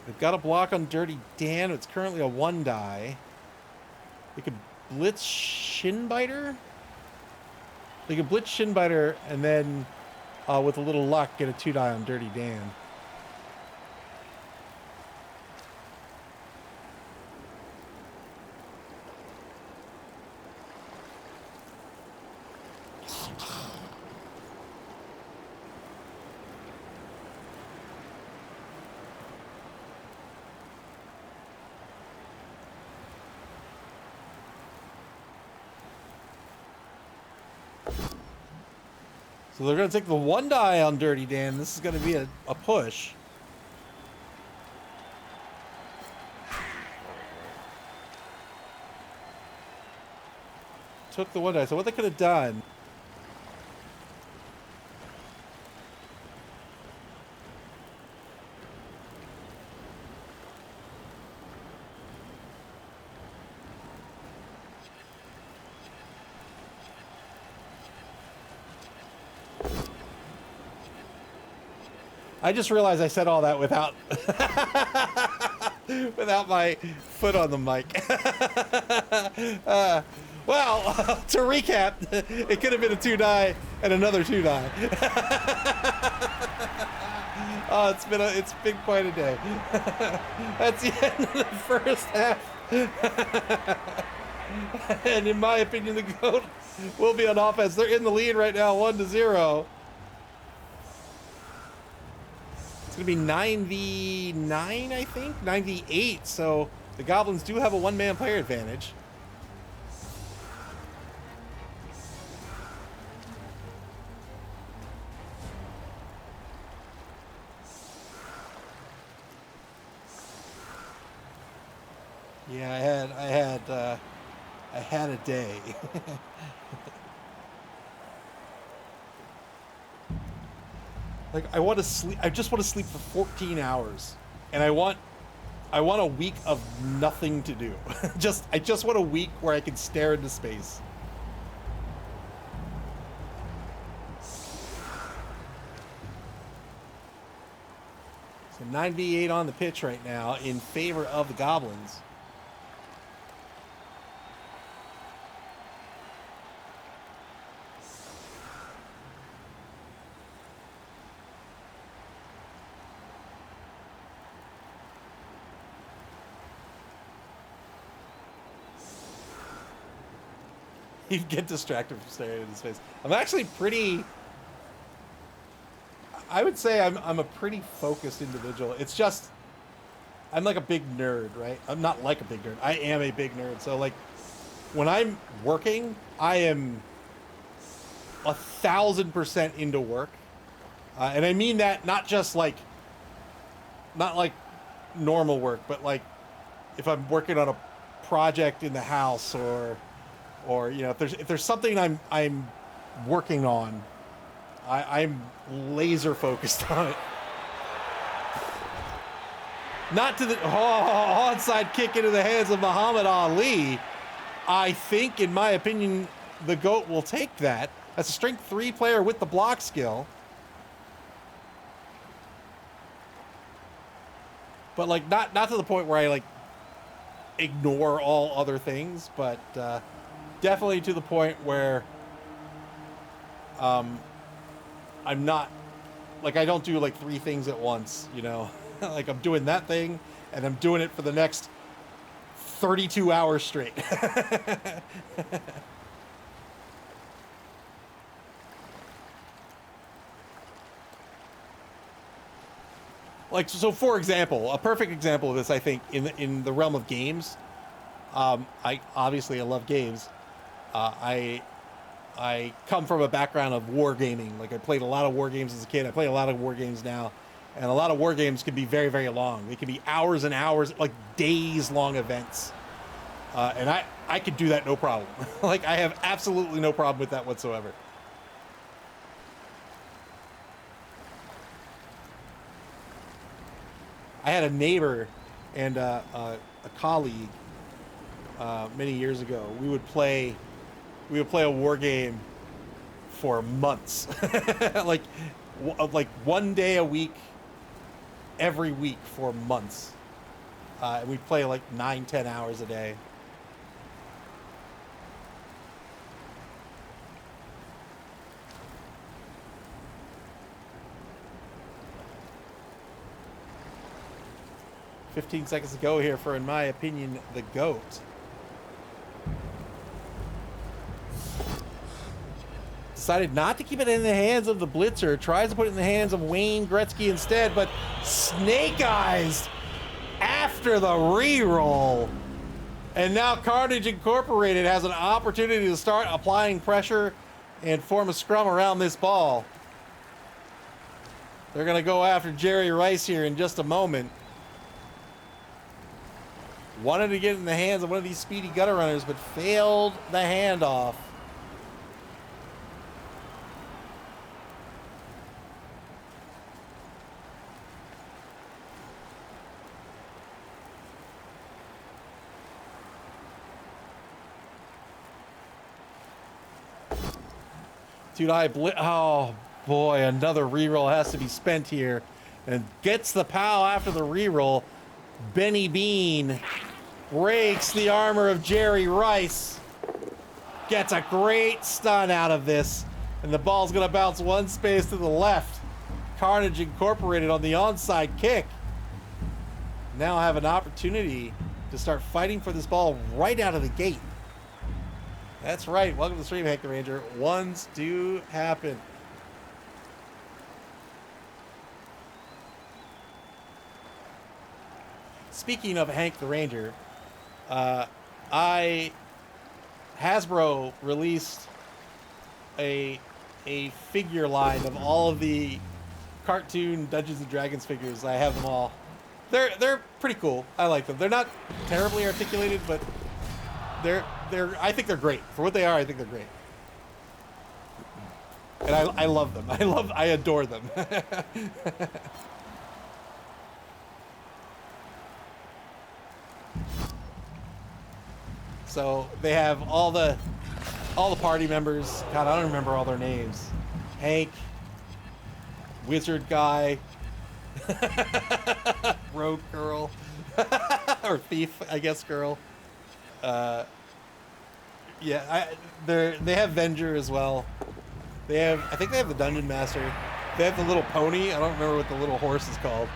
We've got a block on Dirty Dan. It's currently a 1 die. They could blitz Shinbiter. They could blitz Shinbiter and then, with a little luck, get a 2 die on Dirty Dan. So they're going to take the 1 die on Dirty Dan. This is going to be a push. Took the 1 die. So what they could have done... I just realized I said all that without without my foot on the mic. Well, to recap, it could have been a 2 die and another 2 die. Oh, it's been quite a day. That's the end of the first half. And in my opinion, the GOAT will be on offense. They're in the lead right now, 1-0. It's going to be 9v9, I think? 9v8, so the Goblins do have a 1-man player advantage. Yeah, I had a day. Like, I want to sleep. I just want to sleep for 14 hours, and I want a week of nothing to do. I just want a week where I can stare into space. So 9v8 on the pitch right now in favor of the Goblins. He'd get distracted from staring into space. I'm actually pretty... I would say I'm a pretty focused individual. It's just... I'm like a big nerd, right? I'm not like a big nerd. I am a big nerd. So, like, when I'm working, I am 1,000% into work. And I mean that not just like... Not like normal work, but like if I'm working on a project in the house or you know, if there's something I'm working on, I'm laser focused on it. Not to the onside kick into the hands of Muhammad Ali. I think, in my opinion, the GOAT will take that. That's a strength 3 player with the block skill. But like not to the point where I like ignore all other things, but definitely to the point where I'm not like, I don't do like 3 things at once, you know. Like I'm doing that thing and I'm doing it for the next 32 hours straight. Like, so for example, a perfect example of this, I think, in the realm of games, I love games. I come from a background of wargaming. Like I played a lot of war games as a kid. I play a lot of war games now. And a lot of war games can be very, very long. They can be hours and hours, like days-long events. And I could do that no problem. Like, I have absolutely no problem with that whatsoever. I had a neighbor and a colleague many years ago. We would play a war game for months. like one day a week, every week for months. And we'd play like 9-10 hours a day. "15 seconds to go here for, in my opinion, the GOAT." Decided not to keep it in the hands of the blitzer. Tries to put it in the hands of Wayne Gretzky instead, but Snake Eyes after the reroll. And now Carnage Incorporated has an opportunity to start applying pressure and form a scrum around this ball. They're going to go after Jerry Rice here in just a moment. Wanted to get in the hands of one of these speedy gutter runners, but failed the handoff. Dude, oh boy, another reroll has to be spent here. And gets the POW after the reroll. Benny Bean breaks the armor of Jerry Rice. Gets a great stun out of this. And the ball's gonna bounce one space to the left. Carnage Incorporated on the onside kick. Now have an opportunity to start fighting for this ball right out of the gate. That's right. Welcome to the stream, Hank the Ranger. Ones do happen. Speaking of Hank the Ranger, Hasbro released a figure line of all of the cartoon Dungeons and Dragons figures. I have them all. They're pretty cool. I like them. They're not terribly articulated, but I think they're great. For what they are, I think they're great. And I love them. I adore them. So they have all the party members. God, I don't remember all their names. Hank, Wizard Guy, Rogue Girl, or Thief, I guess, Girl. Yeah, they have Venger as well. I think they have the Dungeon Master. They have the little pony. I don't remember what the little horse is called.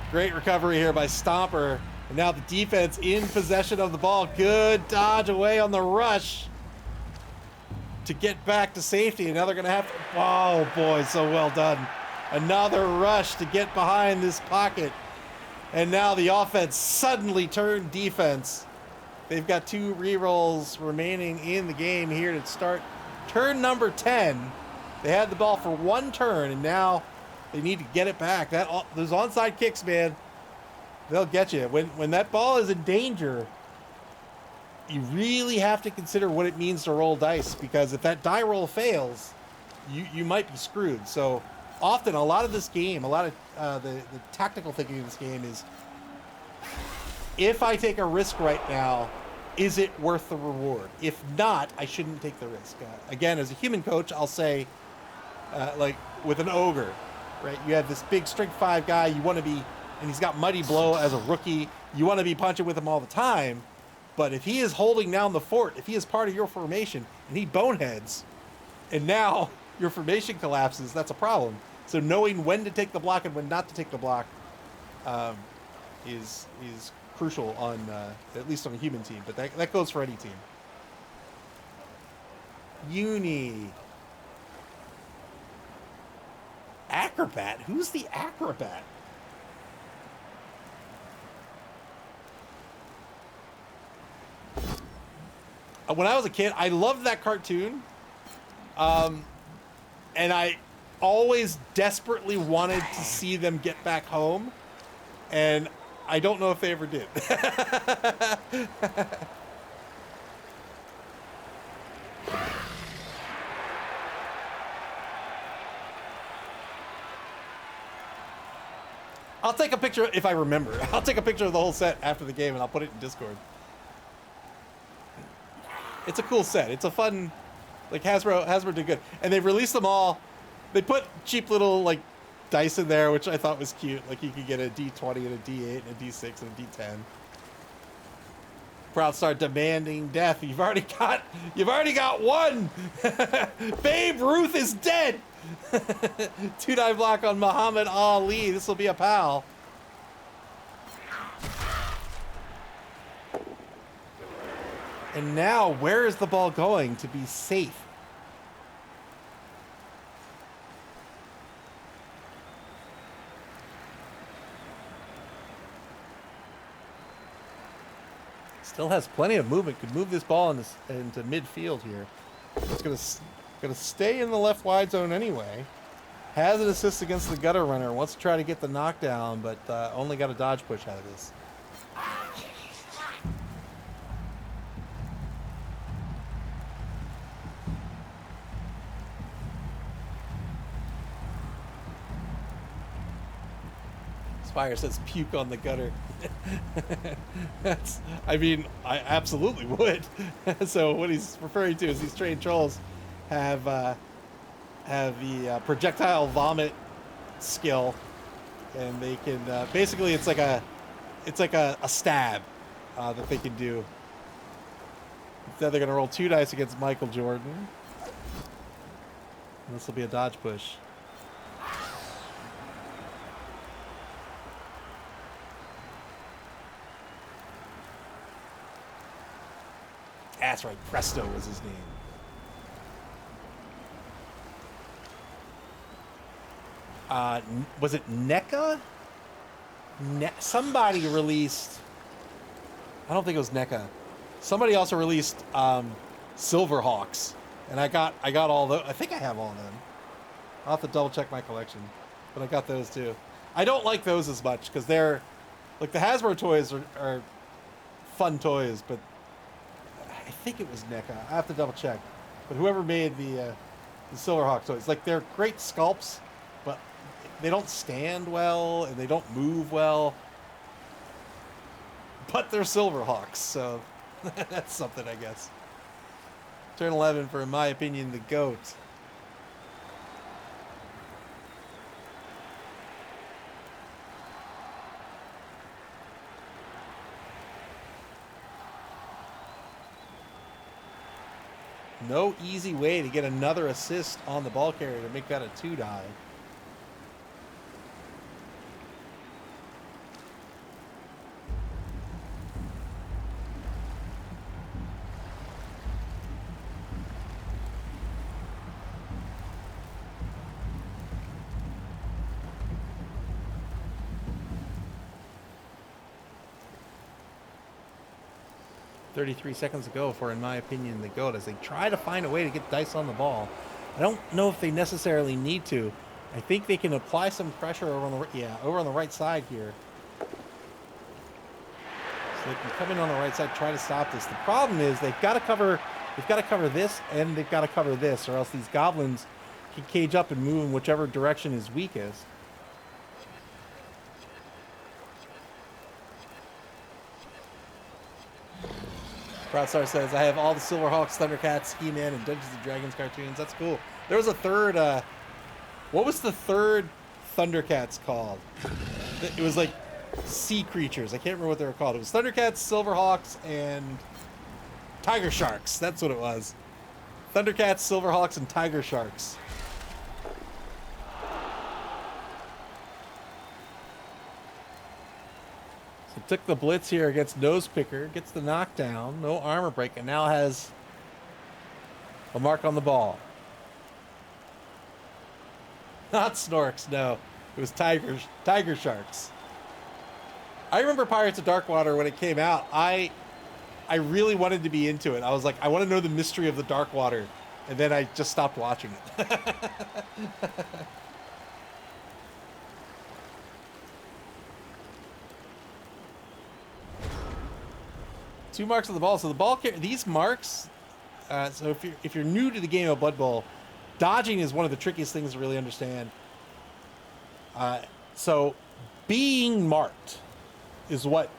Great recovery here by Stomper. And now the defense in possession of the ball. Good dodge away on the rush to get back to safety. And now they're going to have to... Oh, boy, so well done. Another rush to get behind this pocket. And now the offense suddenly turned defense. They've got 2 rerolls remaining in the game here to start turn number 10. They had the ball for 1 turn, and now they need to get it back. Those onside kicks, man, they'll get you. When that ball is in danger, you really have to consider what it means to roll dice, because if that die roll fails, you might be screwed. So often, a lot of this game, a lot of the tactical thinking of this game is, if I take a risk right now, is it worth the reward? If not, I shouldn't take the risk. Again, as a human coach, I'll say, like with an ogre, right? You have this big strength 5 guy, you want to be, and he's got Mighty Blow as a rookie, you want to be punching with him all the time, but if he is holding down the fort, if he is part of your formation, and he boneheads, and now your formation collapses, that's a problem. So knowing when to take the block and when not to take the block is crucial on, at least on a human team, but that goes for any team. Uni. Acrobat? Who's the acrobat? When I was a kid, I loved that cartoon. And I always desperately wanted to see them get back home. And I don't know if they ever did. I'll take a picture if I remember. I'll take a picture of the whole set after the game and I'll put it in Discord. It's a cool set. It's a fun, like Hasbro did good. And they've released them all. They put cheap little like dice in there, which I thought was cute. Like you could get a D20 and a D8 and a D6 and a D10. Crowd start demanding death. You've already got one. Babe Ruth is dead. 2-dive block on Muhammad Ali. This will be a pal. And now, where is the ball going to be safe? Still has plenty of movement. Could move this ball into midfield here. It's gonna stay in the left wide zone anyway. Has an assist against the gutter runner. Wants to try to get the knockdown, but only got a dodge push out of this. Spire says puke on the gutter. I absolutely would. So what he's referring to is these trained trolls have the projectile vomit skill, and they can basically it's like a stab that they can do. Instead, they're gonna roll 2 dice against Michael Jordan. And this will be a dodge push. That's right, Presto was his name. Was it NECA? Somebody released... I don't think it was NECA. Somebody also released Silverhawks. And I got all those. I think I have all of them. I'll have to double check my collection. But I got those too. I don't like those as much because they're... Like the Hasbro toys are fun toys, but I think it was NECA. I have to double check. But whoever made the Silverhawk toys, like they're great sculpts, but they don't stand well and they don't move well. But they're Silverhawks, so that's something, I guess. Turn 11 for, in my opinion, the GOAT. No easy way to get another assist on the ball carrier to make that a 2-dive. .33 seconds ago for, in my opinion, the GOAT, as they try to find a way to get dice on the ball. I don't know if they necessarily need to. I think they can apply some pressure over on the right side here. So they can come in on the right side, try to stop this. The problem is they've got to cover this and they've got to cover this, or else these goblins can cage up and move in whichever direction is weakest. Proudstar says, I have all the Silverhawks, Thundercats, He-Man, and Dungeons & Dragons cartoons. That's cool. There was a third, what was the third Thundercats called? It was like sea creatures. I can't remember what they were called. It was Thundercats, Silverhawks, and Tiger Sharks. That's what it was. Thundercats, Silverhawks, and Tiger Sharks. So took the blitz here against Nosepicker, gets the knockdown, no armor break, and now has a mark on the ball. Not Snorks, no. It was Tiger Sharks. I remember Pirates of Darkwater when it came out. I really wanted to be into it. I was like, I want to know the mystery of the Darkwater. And then I just stopped watching it. Two marks on the ball. So the ball, these marks. So if you're new to the game of Blood Bowl, dodging is one of the trickiest things to really understand. So being marked is what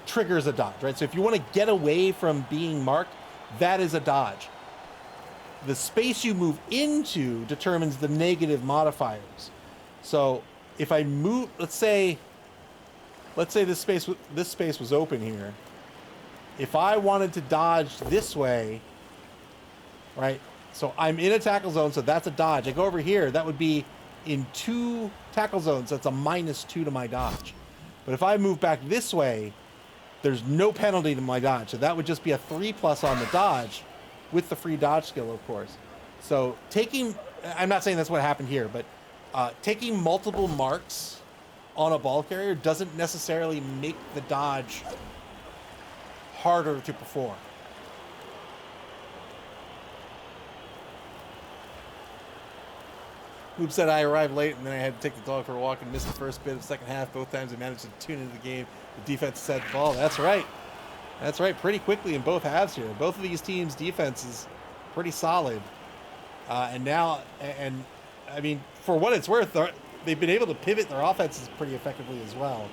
triggers a dodge, right? So if you want to get away from being marked, that is a dodge. The space you move into determines the negative modifiers. So if I move, let's say this space was open here. If I wanted to dodge this way, right? So I'm in a tackle zone, so that's a dodge. I go over here, that would be in 2 tackle zones. That's a -2 to my dodge. But if I move back this way, there's no penalty to my dodge. So that would just be a 3+ on the dodge with the free dodge skill, of course. So I'm not saying that's what happened here, but taking multiple marks on a ball carrier doesn't necessarily make the dodge harder to perform. Hoop said I arrived late and then I had to take the dog for a walk and missed the first bit of the second half. Both times I managed to tune into the game. The defense set the ball. That's right. That's right. Pretty quickly in both halves here. Both of these teams' defense is pretty solid. I mean, for what it's worth, they've been able to pivot their offenses pretty effectively as well.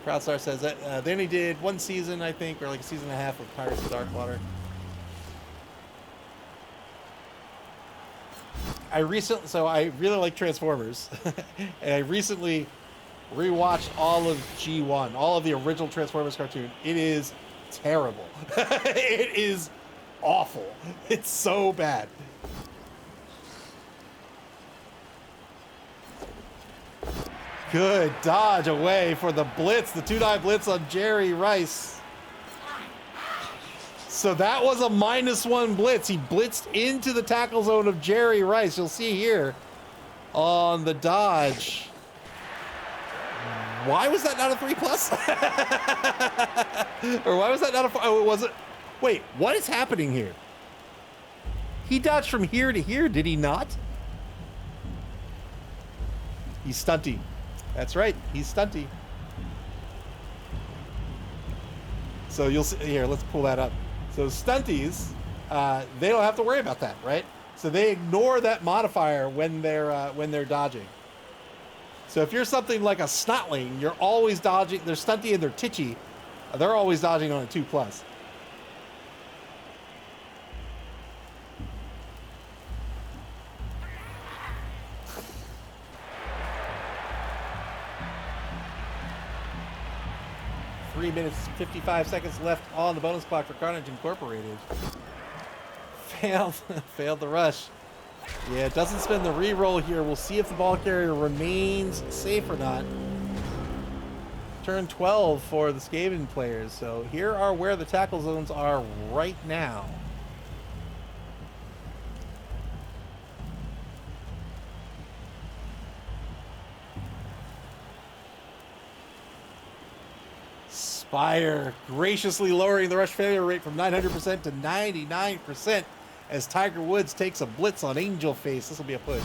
Proudstar says that they only did 1 season, I think, or like a season and a half of Pirates of Darkwater. I really like Transformers, and I recently rewatched all of G1, all of the original Transformers cartoon. It is terrible. It is awful. It's so bad. Good dodge away for the blitz, the 2-die blitz on Jerry Rice. So that was a -1 blitz. He blitzed into the tackle zone of Jerry Rice. You'll see here on the dodge. Why was that not a 3+? Or why was that not a 4? Oh, it wasn't. Wait, what is happening here? He dodged from here to here, did he not? He's stunty. That's right, he's stunty. So you'll see here, let's pull that up. So stunties, they don't have to worry about that, right? So they ignore that modifier when they're dodging. So if you're something like a snotling, you're always dodging. They're stunty and they're titchy. They're always dodging on a 2+. Three minutes, 55 seconds left on the bonus clock for Carnage Incorporated. Failed the rush. Yeah, it doesn't spend the re-roll here. We'll see if the ball carrier remains safe or not. Turn 12 for the Skaven players. So here are where the tackle zones are right now. Spire graciously lowering the rush failure rate from 900% to 99% as Tiger Woods takes a blitz on Angel Face. This will be a push.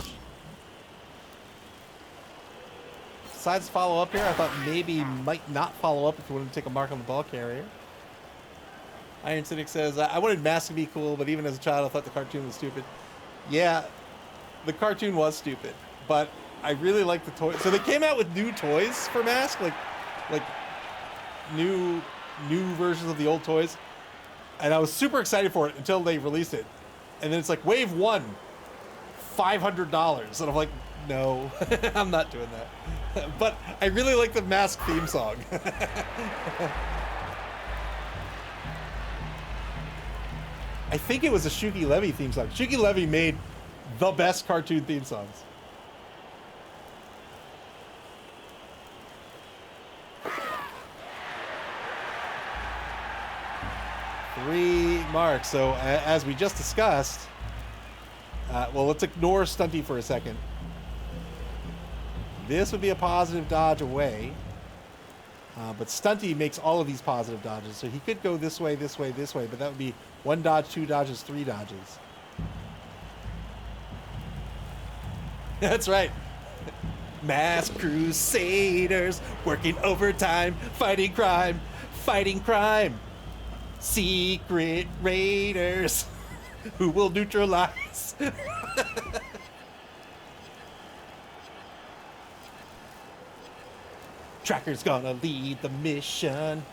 Decides to follow up here. I thought maybe he might not follow up if he wanted to take a mark on the ball carrier. Iron Cynic says, I wanted Mask to be cool, but even as a child, I thought the cartoon was stupid. Yeah, the cartoon was stupid, but I really like the toys. So they came out with new toys for Mask, like new versions of the old toys, and I was super excited for it until they released it, and then it's like wave one, $500, and I'm like, no, I'm not doing that. But I really like the Mask theme song. I think it was a Shuki Levy theme song. Shuki Levy made the best cartoon theme songs. Three marks. So as we just discussed, well, let's ignore Stunty for a second. This would be a positive dodge away. But Stunty makes all of these positive dodges. So he could go this way, this way, this way, but that would be 1 dodge, 2 dodges, 3 dodges. That's right. Masked Crusaders, working overtime, fighting crime, fighting crime. Secret Raiders, who will neutralize. Tracker's gonna lead the mission.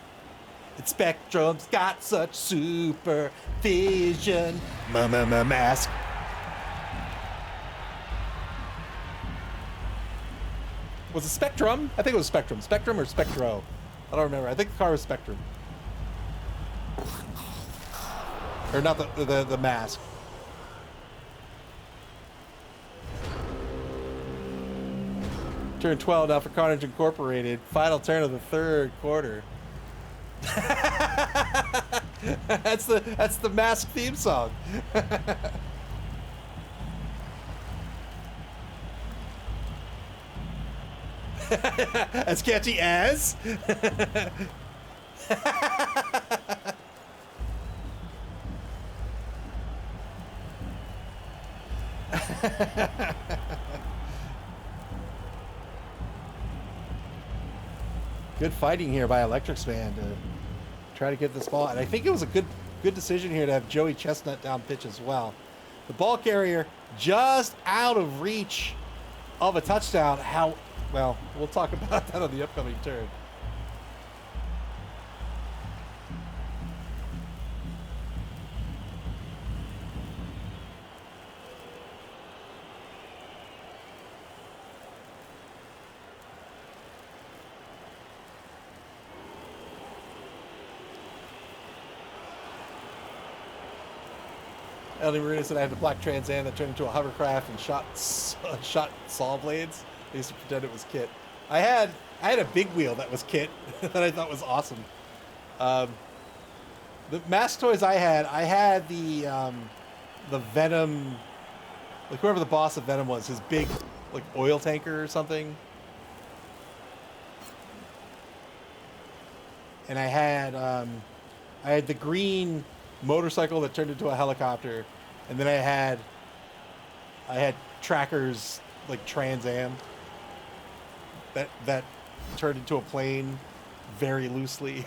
And Spectrum's got such super vision. Mask. Was it Spectrum? I think it was Spectrum. Spectrum or Spectro? I don't remember. I think the car was Spectrum. Or not the Mask. Turn 12 now for Carnage Incorporated. Final turn of the third quarter. That's the Mask theme song. As catchy as. Good fighting here by Electric's man to try to get this ball. And I think it was a good decision here to have Joey Chestnut down pitch as well. The ball carrier just out of reach of a touchdown. Well, we'll talk about that on the upcoming turn. Ellie Marina said I had a black Trans Am that turned into a hovercraft and shot saw blades. I used to pretend it was Kit. I had a big wheel that was Kit that I thought was awesome. The Mask toys I had the Venom, like whoever the boss of Venom was, his big like oil tanker or something. And I had the green motorcycle that turned into a helicopter, and then I had Tracker's like Trans Am that turned into a plane very loosely.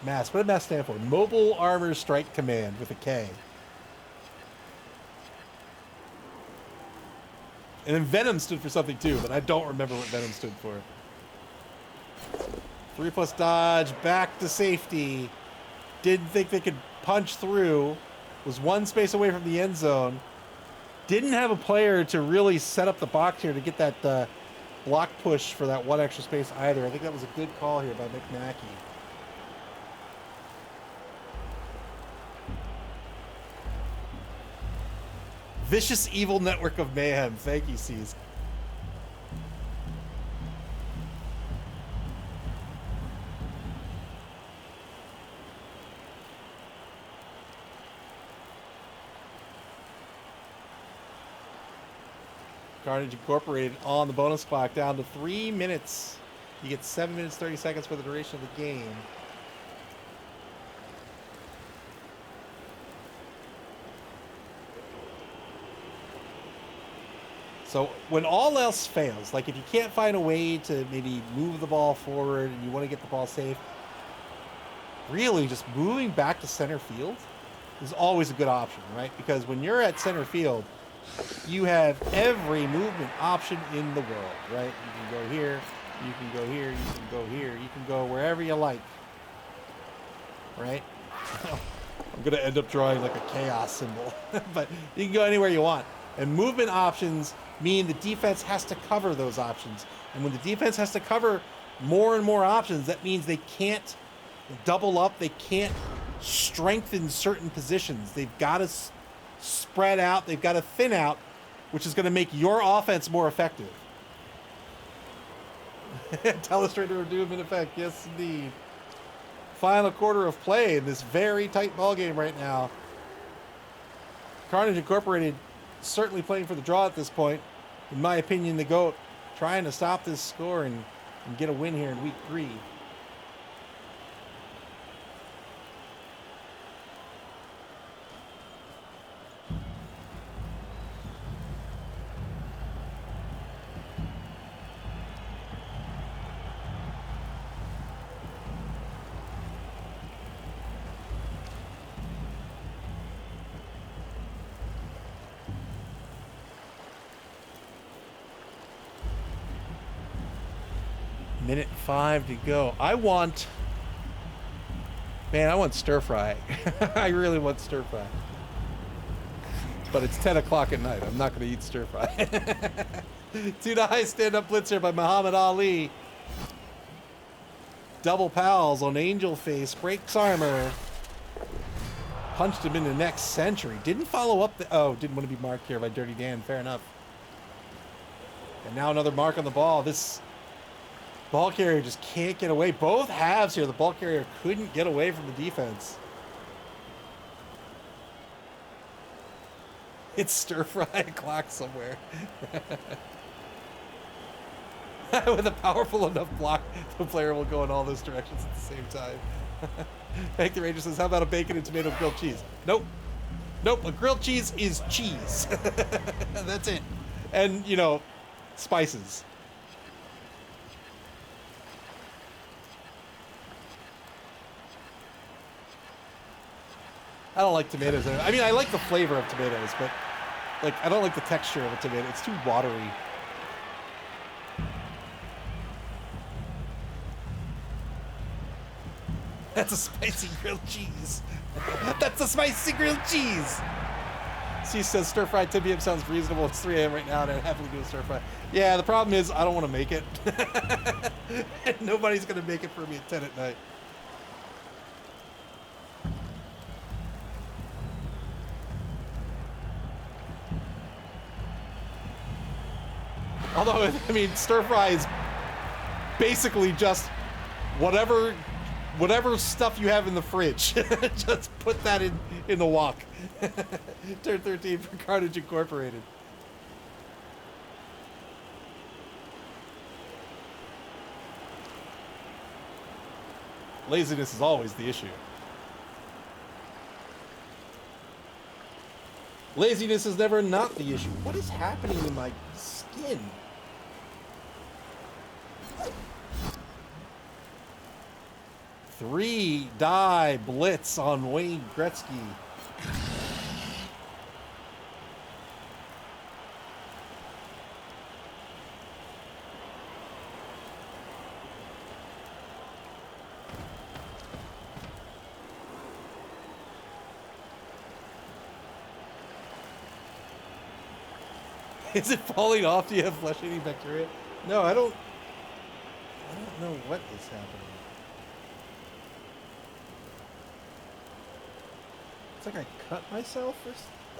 MASS. What did MASS stand for? Mobile Armor Strike Command with a K. And then Venom stood for something too, but I don't remember what Venom stood for. 3+ dodge, back to safety. Didn't think they could punch through. Was one space away from the end zone. Didn't have a player to really set up the box here to get that block push for that one extra space either. I think that was a good call here by McMackey. Vicious evil network of mayhem. Thank you, C's. Carnage Incorporated on the bonus clock down to 3 minutes. You get 7 minutes, 30 seconds for the duration of the game. So when all else fails, like if you can't find a way to maybe move the ball forward and you want to get the ball safe, really just moving back to center field is always a good option, right? Because when you're at center field, you have every movement option in the world, right? You can go here, you can go here, you can go here, you can go wherever you like, right? I'm going to end up drawing like a chaos symbol, but you can go anywhere you want. And movement options mean the defense has to cover those options. And when the defense has to cover more and more options, that means they can't double up, they can't strengthen certain positions. They've got to spread out, they've got to thin out, which is going to make your offense more effective. Telestrator of Doom in effect, yes indeed. Final quarter of play in this very tight ball game right now. Carnage Incorporated certainly playing for the draw at this point. In my opinion, the GOAT trying to stop this score and get a win here in week 3. Minute 5 to go. I want stir fry. I really want stir fry. But it's 10 o'clock at night. I'm not going to eat stir fry. To the high stand-up blitzer by Muhammad Ali. Double pals on Angel Face. Breaks armor. Punched him in the next century. Didn't follow up the... Oh, didn't want to be marked here by Dirty Dan. Fair enough. And now another mark on the ball. This... ball carrier just can't get away. Both halves here, the ball carrier couldn't get away from the defense. It's stir-fry o'clock somewhere. With a powerful enough block, the player will go in all those directions at the same time. Hank the Ranger says, how about a bacon and tomato grilled cheese? Nope. Nope, a grilled cheese is cheese. That's it. And, you know, spices. I don't like tomatoes. I mean, I like the flavor of tomatoes, but like I don't like the texture of a tomato. It's too watery. That's a spicy grilled cheese. That's a spicy grilled cheese. C says stir-fried Tibium sounds reasonable. It's 3 a.m. right now, and I'd happily do a stir-fry. Yeah, the problem is I don't want to make it. Nobody's going to make it for me at 10 at night. Although, I mean, stir-fry is basically just whatever stuff you have in the fridge. Just put that in the wok. Turn 13 for Carnage Incorporated. Laziness is always the issue. Laziness is never not the issue. What is happening in my skin? Three die blitz on Wayne Gretzky. Is it falling off? Do you have flesh-eating bacteria? No, I don't know what is happening. It's like I cut myself or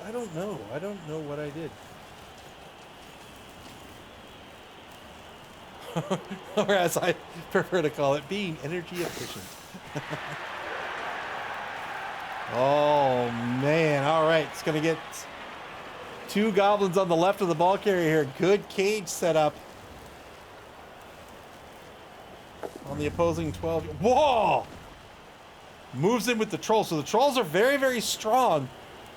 I don't know. I don't know what I did. Or as I prefer to call it, being energy efficient. Oh, man. All right. It's going to get 2 goblins on the left of the ball carrier here. Good cage setup on the opposing 12. Whoa! Moves in with the trolls. So the trolls are very, very strong.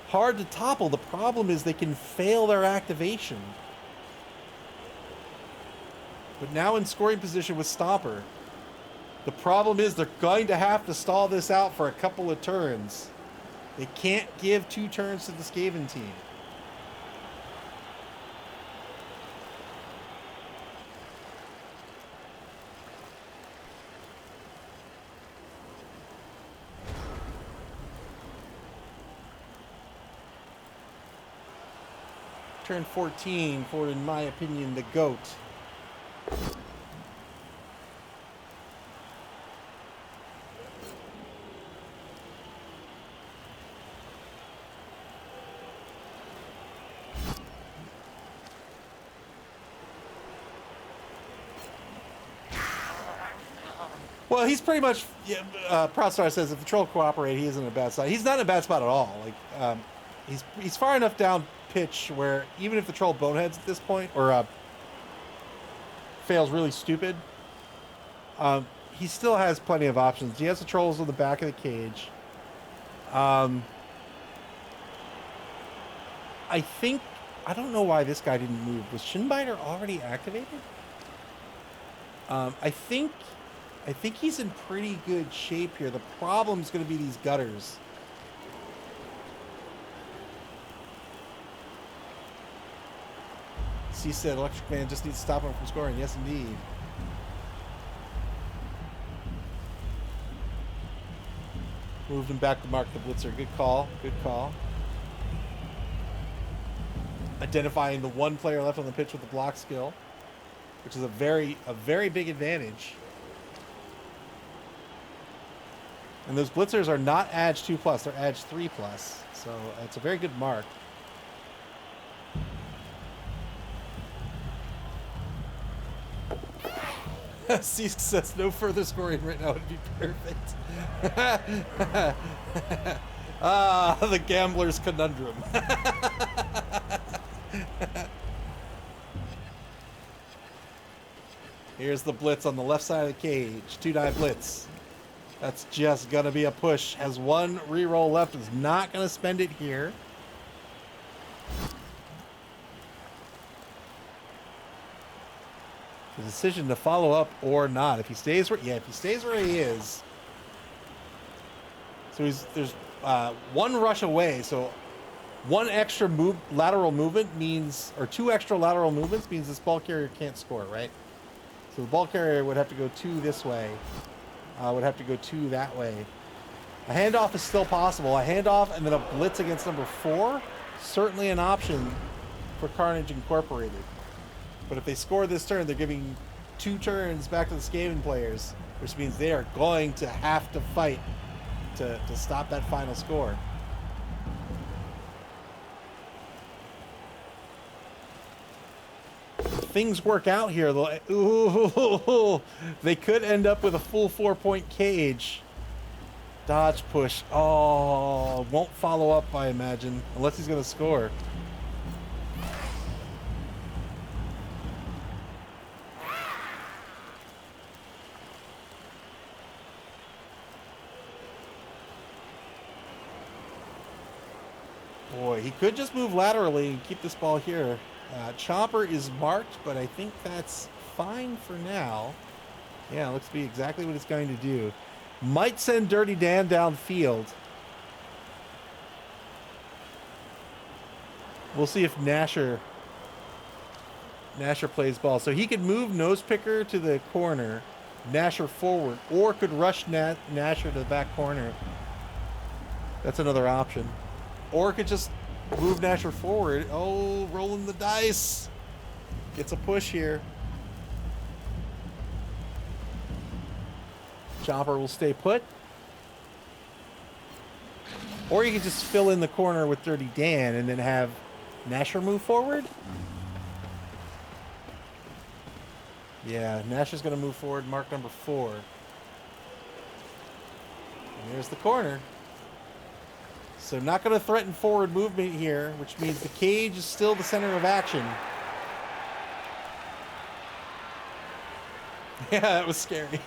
Hard to topple. The problem is they can fail their activation. but now in scoring position with Stomper. The problem is they're going to have to stall this out for a couple of turns. They can't give 2 turns to the Skaven team. Turn 14 for, in my opinion, the GOAT. Well, he's pretty much. Proudstar says if the troll cooperate, he isn't in a bad spot. He's not in a bad spot at all. Like, he's far enough down pitch where even if the troll boneheads at this point or fails really stupid, he still has plenty of options. He has the trolls on the back of the cage. I think I don't know why this guy didn't move. Was Shinbiter already activated? I think he's in pretty good shape here. The problem's going to be these gutters. C said Electric Man just needs to stop him from scoring. Yes, indeed. Moved him back to mark the blitzer. Good call. Good call. Identifying the one player left on the pitch with the block skill, which is a very big advantage. And those blitzers are not Edge 2+, they're Edge 3+. So it's a very good mark. Cease says no further scoring right now would be perfect. The gambler's conundrum. Here's the blitz on the left side of the cage. 2-9 blitz. That's just going to be a push. Has one reroll left. Is not going to spend it here. The decision to follow up or not. If he stays where, if he stays where he is. So there's one rush away. So one extra lateral movement means, or 2 extra lateral movements means this ball carrier can't score, right? So the ball carrier would have to go 2 this way. Would have to go 2 that way. A handoff is still possible. A handoff and then a blitz against number 4, certainly an option for Carnage Incorporated. But if they score this turn, they're giving 2 turns back to the Skaven players, which means they are going to have to fight to stop that final score. Things work out here. Ooh, they could end up with a full 4-point cage. Dodge push. Oh, won't follow up, I imagine, unless he's going to score. Boy, he could just move laterally and keep this ball here. Chopper is marked, but I think that's fine for now. Yeah, looks to be exactly what it's going to do. Might send Dirty Dan downfield. We'll see if Nasher plays ball. So he could move Nose Picker to the corner, Nasher forward, or could rush Nasher to the back corner. That's another option. Or could just move Nasher forward. Oh, rolling the dice. Gets a push here. Chopper will stay put. Or you could just fill in the corner with Dirty Dan and then have Nasher move forward. Yeah, Nasher's going to move forward, mark number 4. And there's the corner. So not going to threaten forward movement here, which means the cage is still the center of action. Yeah, that was scary.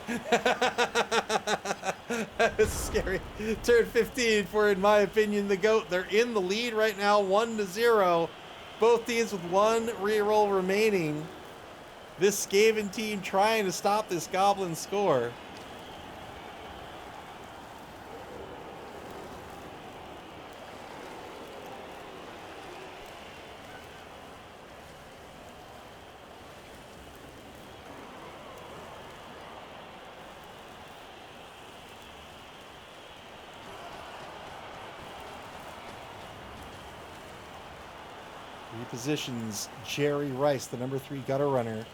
That was scary. Turn 15 for, in my opinion, the GOAT. They're in the lead right now, 1-0. Both teams with 1 reroll remaining. This Skaven team trying to stop this Goblin score. Repositions Jerry Rice, the number 3 gutter runner,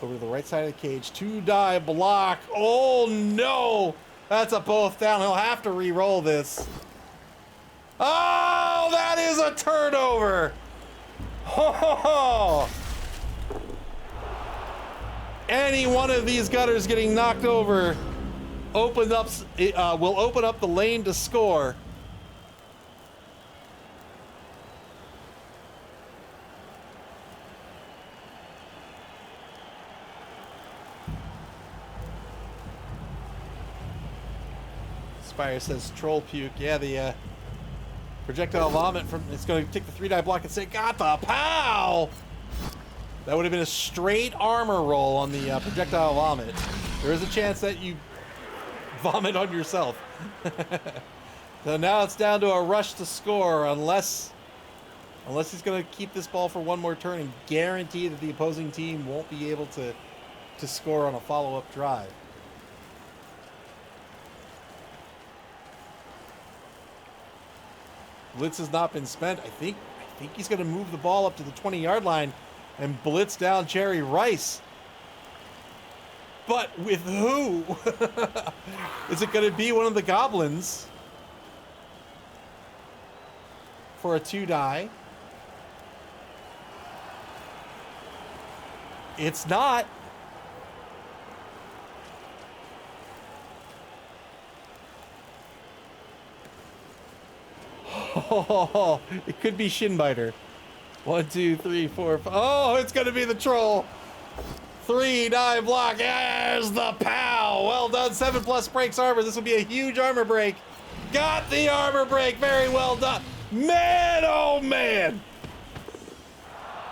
over to the right side of the cage. 2-die block. Oh no! That's a both down. He'll have to re-roll this. Oh, that is a turnover! Ho ho ho! Any one of these gutters getting knocked over will open up the lane to score. Spire says troll puke. Yeah, the projectile vomit from it's going to take the 3-die block and say, got the pow! That would have been a straight armor roll on the projectile vomit. There is a chance that you vomit on yourself. So now it's down to a rush to score unless he's going to keep this ball for one more turn and guarantee that the opposing team won't be able to score on a follow-up drive. Blitz has not been spent. I think he's going to move the ball up to the 20-yard line and blitz down Jerry Rice. But with who? Is it going to be one of the Goblins for a 2-die? It's not. Oh, it could be Shinbiter. 1, 2, 3, 4, 5. Oh, it's going to be the troll. 3-die block. There's the pow. Well done. 7+ breaks armor. This will be a huge armor break. Got the armor break. Very well done. Man, oh man.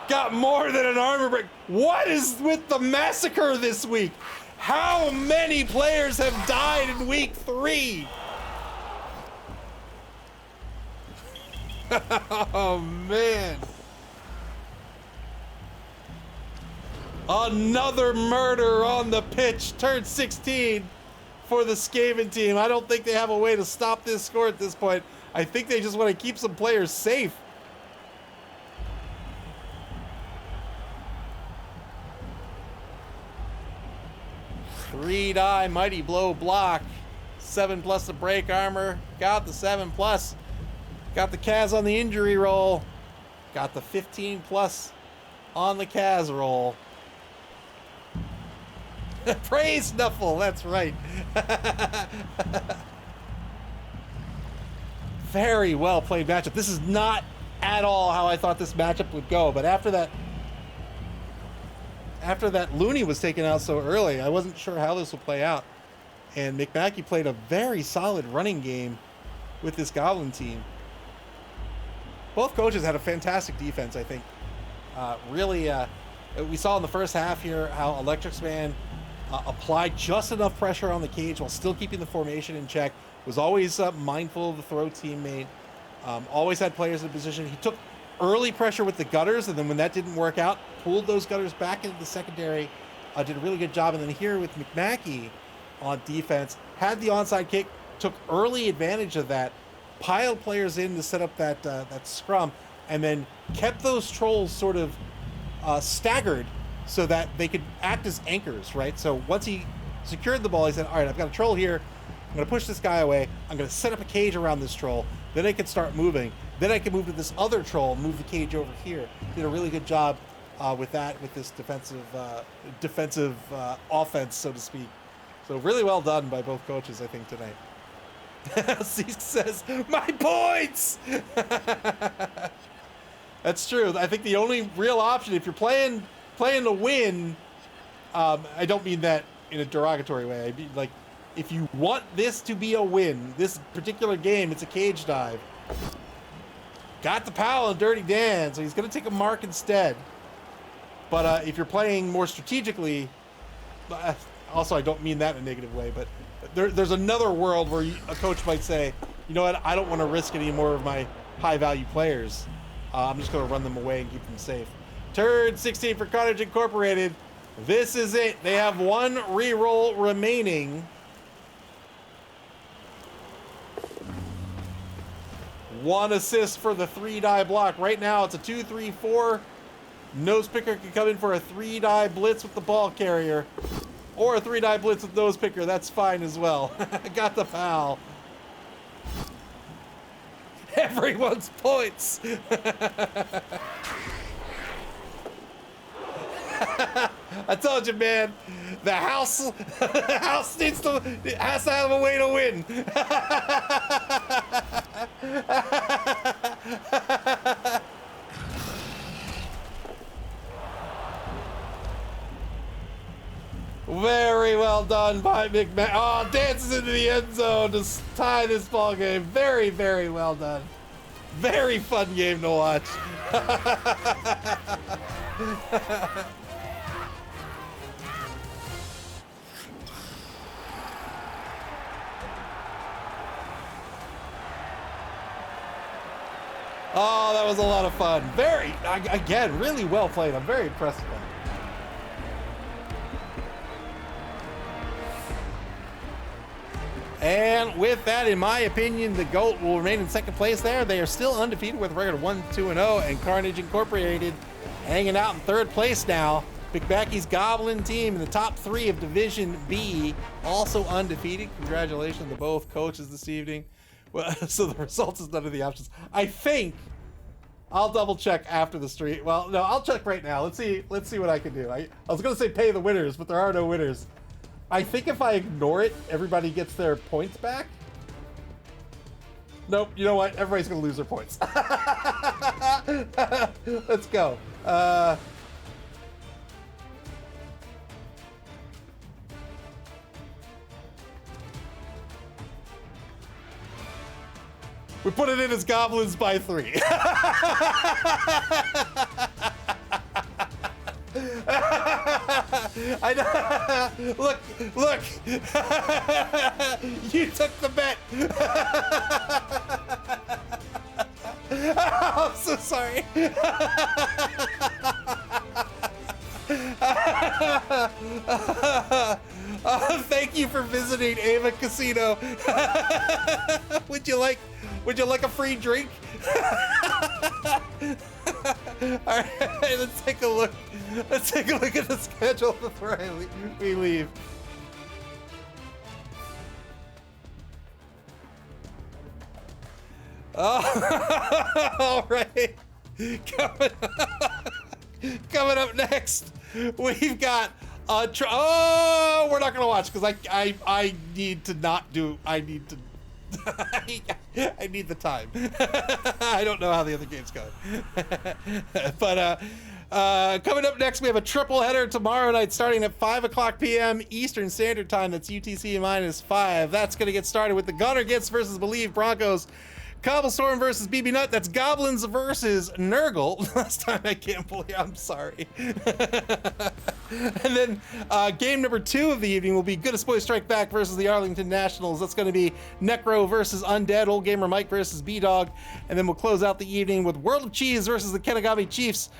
Got more than an armor break. What is with the massacre this week? How many players have died in week 3? Oh man. Another murder on the pitch. Turn 16 for the Skaven team. I don't think they have a way to stop this score at this point. I think they just want to keep some players safe. Three-die mighty blow block. 7+ the break armor. Got the 7+. Got the Kaz on the injury roll. Got the 15+ on the Kaz roll. Praise Snuffle, that's right. Very well played matchup. This is not at all how I thought this matchup would go, but after that Looney was taken out so early, I wasn't sure how this would play out. And McMackey played a very solid running game with this Goblin team. Both coaches had a fantastic defense, I think. Really, we saw in the first half here how Electric's Man applied just enough pressure on the cage while still keeping the formation in check. Was always mindful of the throw teammate. Always had players in position. He took early pressure with the gutters, and then when that didn't work out, pulled those gutters back into the secondary. Did a really good job. And then here with McMackey on defense, had the onside kick, took early advantage of that, piled players in to set up that scrum, and then kept those trolls sort of staggered so that they could act as anchors, right? So once he secured the ball, he said, all right, I've got a troll here. I'm going to push this guy away. I'm going to set up a cage around this troll. Then I can start moving. Then I can move to this other troll and move the cage over here. Did a really good job with that, with this defensive offense, so to speak. So really well done by both coaches, I think, tonight. Zeek says, my points! That's true. I think the only real option, if you're playing to win, I don't mean that in a derogatory way. I mean, like, if you want this to be a win, this particular game, it's a cage dive. Got the pow on Dirty Dan, so he's going to take a mark instead. But if you're playing more strategically, also I don't mean that in a negative way, but there's another world where a coach might say, you know what, I don't want to risk any more of my high-value players. I'm just going to run them away and keep them safe. Turn 16 for Carnage Incorporated. This is it. They have one reroll remaining. One assist for the 3-die block. Right now it's a 2-3-4. Nose picker can come in for a 3-die blitz with the ball carrier. Or a 3-die blitz with nose picker. That's fine as well. Got the foul. Everyone's points. I told you, man. The house has to have a way to win. Very well done by McMahon. Oh, dances into the end zone to tie this ball game. Very, very well done. Very fun game to watch. Oh, that was a lot of fun. Very, again, really well played. I'm very impressed with that. And with that, in my opinion, the GOAT will remain in second place there. They are still undefeated with a record of 1-2-0, and Carnage Incorporated hanging out in third place now. McBacky's Goblin team in the top 3 of Division B, also undefeated. Congratulations to both coaches this evening. Well, so the results is none of the options. I think I'll double check after the stream. Well, no, I'll check right now. Let's see what I can do. I was gonna say pay the winners, but there are no winners. I think if I ignore it, everybody gets their points back. Nope, you know what? Everybody's gonna lose their points. Let's go. We put it in as Goblins by 3. I know. Look. You took the bet. Oh, I'm so sorry. Thank you for visiting Ava Casino. Would you like a free drink? All right, let's take a look. Let's take a look at the schedule before we leave. Oh, all right. Coming up next, we've got oh, we're not gonna watch because I need to not do. I need to. I need the time. I don't know how the other game's going. But coming up next, we have a triple header tomorrow night starting at 5:00 p.m. Eastern Standard Time. That's UTC -5. That's going to get started with the Gunner Gets versus Believe Broncos. Cobblestorm versus BB Nut. That's Goblins versus Nurgle. Last time I can't believe. I'm sorry. And then game number 2 of the evening will be Goodest Boys Strike Back versus the Arlington Nationals. That's going to be Necro versus Undead, Old Gamer Mike versus B-Dog. And then we'll close out the evening with World of Cheese versus the Kenagami Chiefs.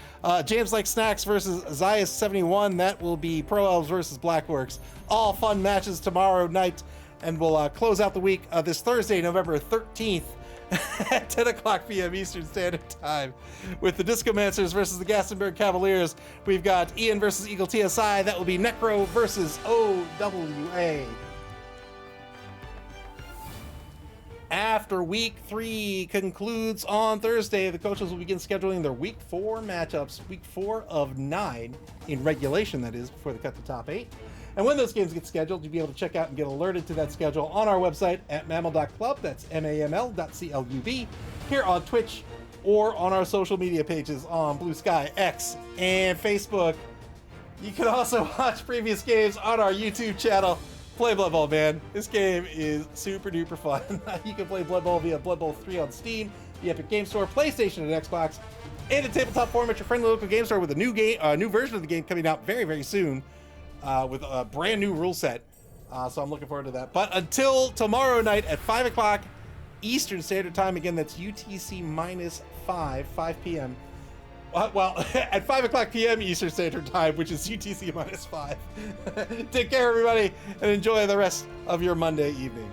James Like Snacks versus Zias 71. That will be Pro Elves versus Blackworks. All fun matches tomorrow night. And we'll close out the week this Thursday, November 13th. At 10:00 p.m. Eastern Standard Time with the Discomancers versus the Gastonberg Cavaliers. We've got Ian versus Eagle TSI. That will be Necro versus OWA. After week 3 concludes on Thursday, the coaches will begin scheduling their week 4 matchups, week 4 of 9 in regulation, that is, before they cut the top 8. And when those games get scheduled, you'll be able to check out and get alerted to that schedule on our website at maml.club. That's maml.club. Here on Twitch or on our social media pages on Blue Sky, X, and Facebook. You can also watch previous games on our YouTube channel. Play Blood Bowl, man. This game is super duper fun. You can play Blood Bowl via Blood Bowl 3 on Steam, the Epic Game Store, PlayStation, and Xbox. and a tabletop forum at your friendly local game store with a new version of the game coming out very, very soon with a brand new rule set. So I'm looking forward to that. But until tomorrow night at 5 o'clock Eastern Standard Time, again, that's UTC minus 5 p.m. Well, at 5 o'clock p.m. Eastern Standard Time, which is UTC minus 5. Take care, everybody, and enjoy the rest of your Monday evening.